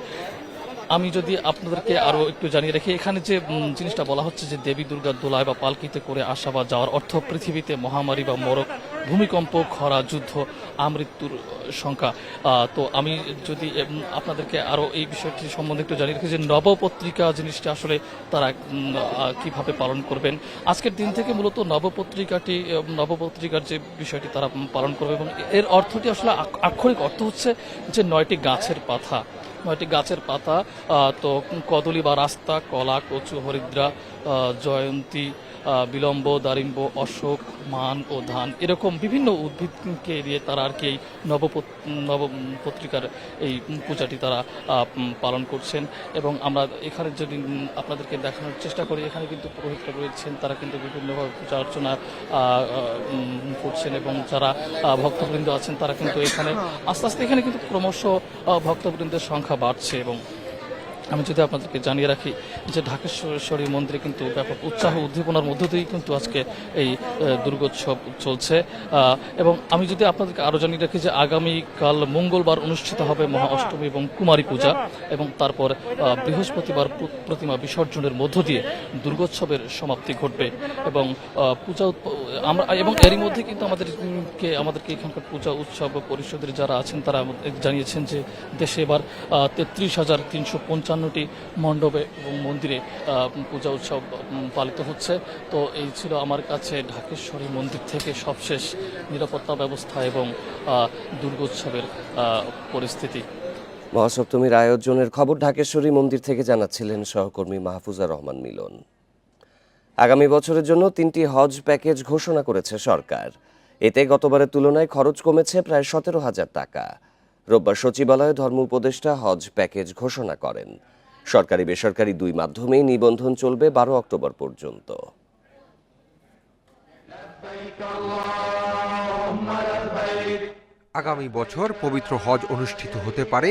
[SPEAKER 2] আমি যদি আপনাদেরকে আরো একটু জানিয়ে রাখি, এখানে যে জিনিসটা বলা হচ্ছে যে দেবী দুর্গার দোলায় বা পালকিতে করে আসা বা যাওয়ার অর্থ পৃথিবীতে মহামারী বা মরক, ভূমিকম্প, খরা, যুদ্ধ, আমৃত্যুর সংখ্যা। তো আমি যদি আপনাদেরকে আরো এই বিষয়টি সম্বন্ধে একটু জানিয়ে রাখি যে নবপত্রিকা জিনিসটা আসলে তারা কিভাবে পালন করবেন। আজকের দিন থেকে মূলত নবপত্রিকার যে বিষয়টি তারা পালন করবে, এবং এর অর্থটি আসলে আক্ষরিক অর্থ হচ্ছে যে 9টি গাছের পাতা। 9টি গাছের পাতা, তো কদলী বা রাস্তা, কলা, কচু, হরিদ্রা, জয়ন্তী, বিলম্ব, দারিম্ব, অশোক, মান ও ধান, এরকম বিভিন্ন উদ্ভিদকে দিয়ে তারা আর কি এই নবপত্রিকার এই পূজাটি তারা পালন করছেন। এবং আমরা এখানে যদি আপনাদেরকে দেখানোর চেষ্টা করি, এখানে কিন্তু পুরোহিতরা রয়েছেন, তারা কিন্তু বিভিন্নভাবে পূজা অর্চনা করছেন, এবং যারা ভক্তবৃন্দ আছেন তারা কিন্তু এখানে আস্তে আস্তে এখানে কিন্তু ক্রমশ ভক্তবৃন্দের সংখ্যা বাড়ছে। এবং আমি যদি আপনাদেরকে জানিয়ে রাখি যে ঢাকেশ্বরী মন্দিরে কিন্তু ব্যাপক উৎসাহ উদ্দীপনার মধ্য দিয়েই কিন্তু আজকে এই দুর্গোৎসব চলছে। এবং আমি যদি আপনাদেরকে আরও জানিয়ে রাখি যে আগামীকাল মঙ্গলবার অনুষ্ঠিত হবে মহা অষ্টমী এবং কুমারী পূজা, এবং তারপর বৃহস্পতিবার প্রতিমা বিসর্জনের মধ্য দিয়ে দুর্গোৎসবের সমাপ্তি ঘটবে। এবং এবং এরই মধ্যে কিন্তু আমাদেরকে এখানকার পূজা উৎসব পরিষদের যারা আছেন তারা জানিয়েছেন যে দেশে এবার 33,355টি মণ্ডপে এবং মন্দিরে পূজা উৎসব পালিত হচ্ছে। তো এই ছিল আমার কাছে ঢাকেশ্বরী মন্দির থেকে সবশেষ নিরাপত্তা ব্যবস্থা এবং দুর্গোৎসবের পরিস্থিতি।
[SPEAKER 1] মহাসপ্তমীর আয়োজনের খবর ঢাকেশ্বরী মন্দির থেকে জানাচ্ছিলেন সহকর্মী মাহফুজার রহমান মিলন। আগামী বছরের জন্য 3টি হজ প্যাকেজ ঘোষণা করেছে সরকার। এতে গতবারের তুলনায় খরচ কমেছে প্রায় 17,000 টাকা। রোববার সচিবালয়ে ধর্ম উপদেষ্টা হজ প্যাকেজ ঘোষণা করেন। সরকারি বেসরকারি 2 মাধ্যমেই নিবন্ধন চলবে 12 অক্টোবর পর্যন্ত।
[SPEAKER 14] আগামী বছর পবিত্র হজ অনুষ্ঠিত হতে পারে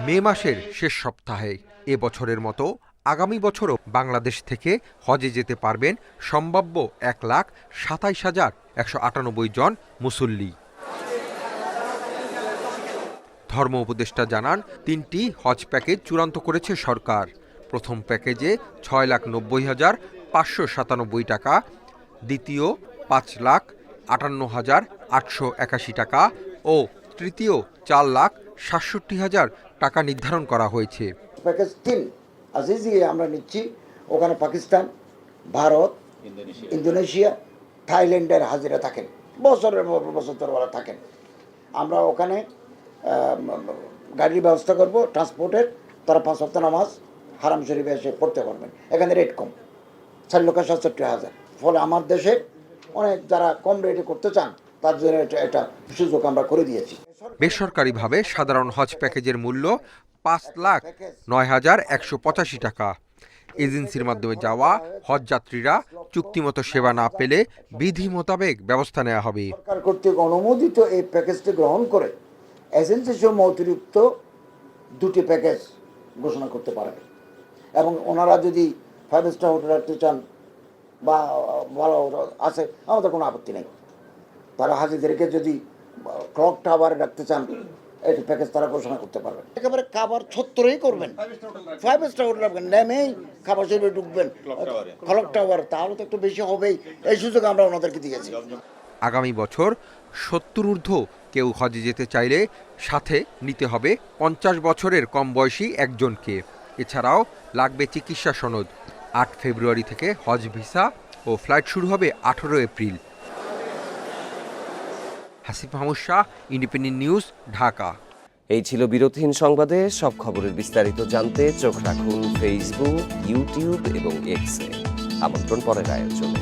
[SPEAKER 14] মে মাসের শেষ সপ্তাহে। এ বছরের মতো আগামী বছরও বাংলাদেশ থেকে হজে যেতে পারবেন সম্ভাব্য 1,27,198 জন মুসল্লি। ধর্ম উপদেষ্টা জানান, 3টি হজ প্যাকেজ চূড়ান্ত করেছে সরকার। প্রথম প্যাকেজে 6,90,597 টাকা, দ্বিতীয় 5,58,881 টাকা ও তৃতীয় 4,67,000 টাকা নির্ধারণ করা হয়েছে।
[SPEAKER 15] প্যাকেজ 3 আজিজি আমরা নিচ্ছি, ওখানে পাকিস্তান, ভারত, ইন্দোনেশিয়া, থাইল্যান্ডের হাজিরা থাকেন, বছরের বছর থাকেন। আমরা ওখানে গাড়ির ব্যবস্থা করব, ট্রান্সপোর্টের, তারা 5 সপ্তাহ নামাজ হারাম শরীফে এসে পড়তে পারবেন। এখানে রেট কম, 4,67,000। ফলে আমার দেশে অনেক যারা কম রেটে করতে চান তার জন্য এটা সুযোগ আমরা করে দিয়েছি।
[SPEAKER 14] বেসরকারিভাবে সাধারণ হজ প্যাকেজের মূল্য 5,09,185 টাকা। এজেন্সির মাধ্যমে যাওয়া হজ যাত্রীরা চুক্তিমতো সেবা না পেলে বিধি মোতাবেক ব্যবস্থা নেওয়া হবে।
[SPEAKER 15] সরকার কর্তৃক অনুমোদিত এই প্যাকেজটি গ্রহণ করে এজেন্সির সময় অতিরিক্ত 2টি প্যাকেজ ঘোষণা করতে পারবে এবং ওনারা যদি 5 স্টার হোটেল রাখতে চান বা ভালো আছে আমাদের কোনো আপত্তি নেই। তারা হাজিদেরকে যদি ক্লক টাওয়ারে রাখতে চান এটি প্যাকেজ তারা ঘোষণা করতে পারবেন। একেবারে খাবার ছত্তরেই করবেন, 5 স্টার হোটেল রাখবেন, নেমেই খাবার শরীরে ঢুকবেন ক্লক টাওয়ার, তাহলে তো একটু বেশি হবেই। এই সুযোগ আমরা ওনাদেরকে দিয়েছি।
[SPEAKER 14] আগামী বছর 70 ঊর্ধ্ব কেউ হজে যেতে চাইলে সাথে নিতে হবে 50 বছরের কম বয়সী একজনকে। এছাড়াও লাগবে চিকিৎসা সনদ। 8 ফেব্রুয়ারি থেকে হজ ভিসা ও ফ্লাইট শুরু হবে 18 April. Hasif Mahmud Shah, independent news, Dhaka.
[SPEAKER 1] এই ছিল বিরতিহীন সংবাদে। সব খবরের বিস্তারিত জানতে চোখ রাখুন ফেসবুক, ইউটিউব এবং এক্সে। আমন্ত্রণ পরের আয়োজনে।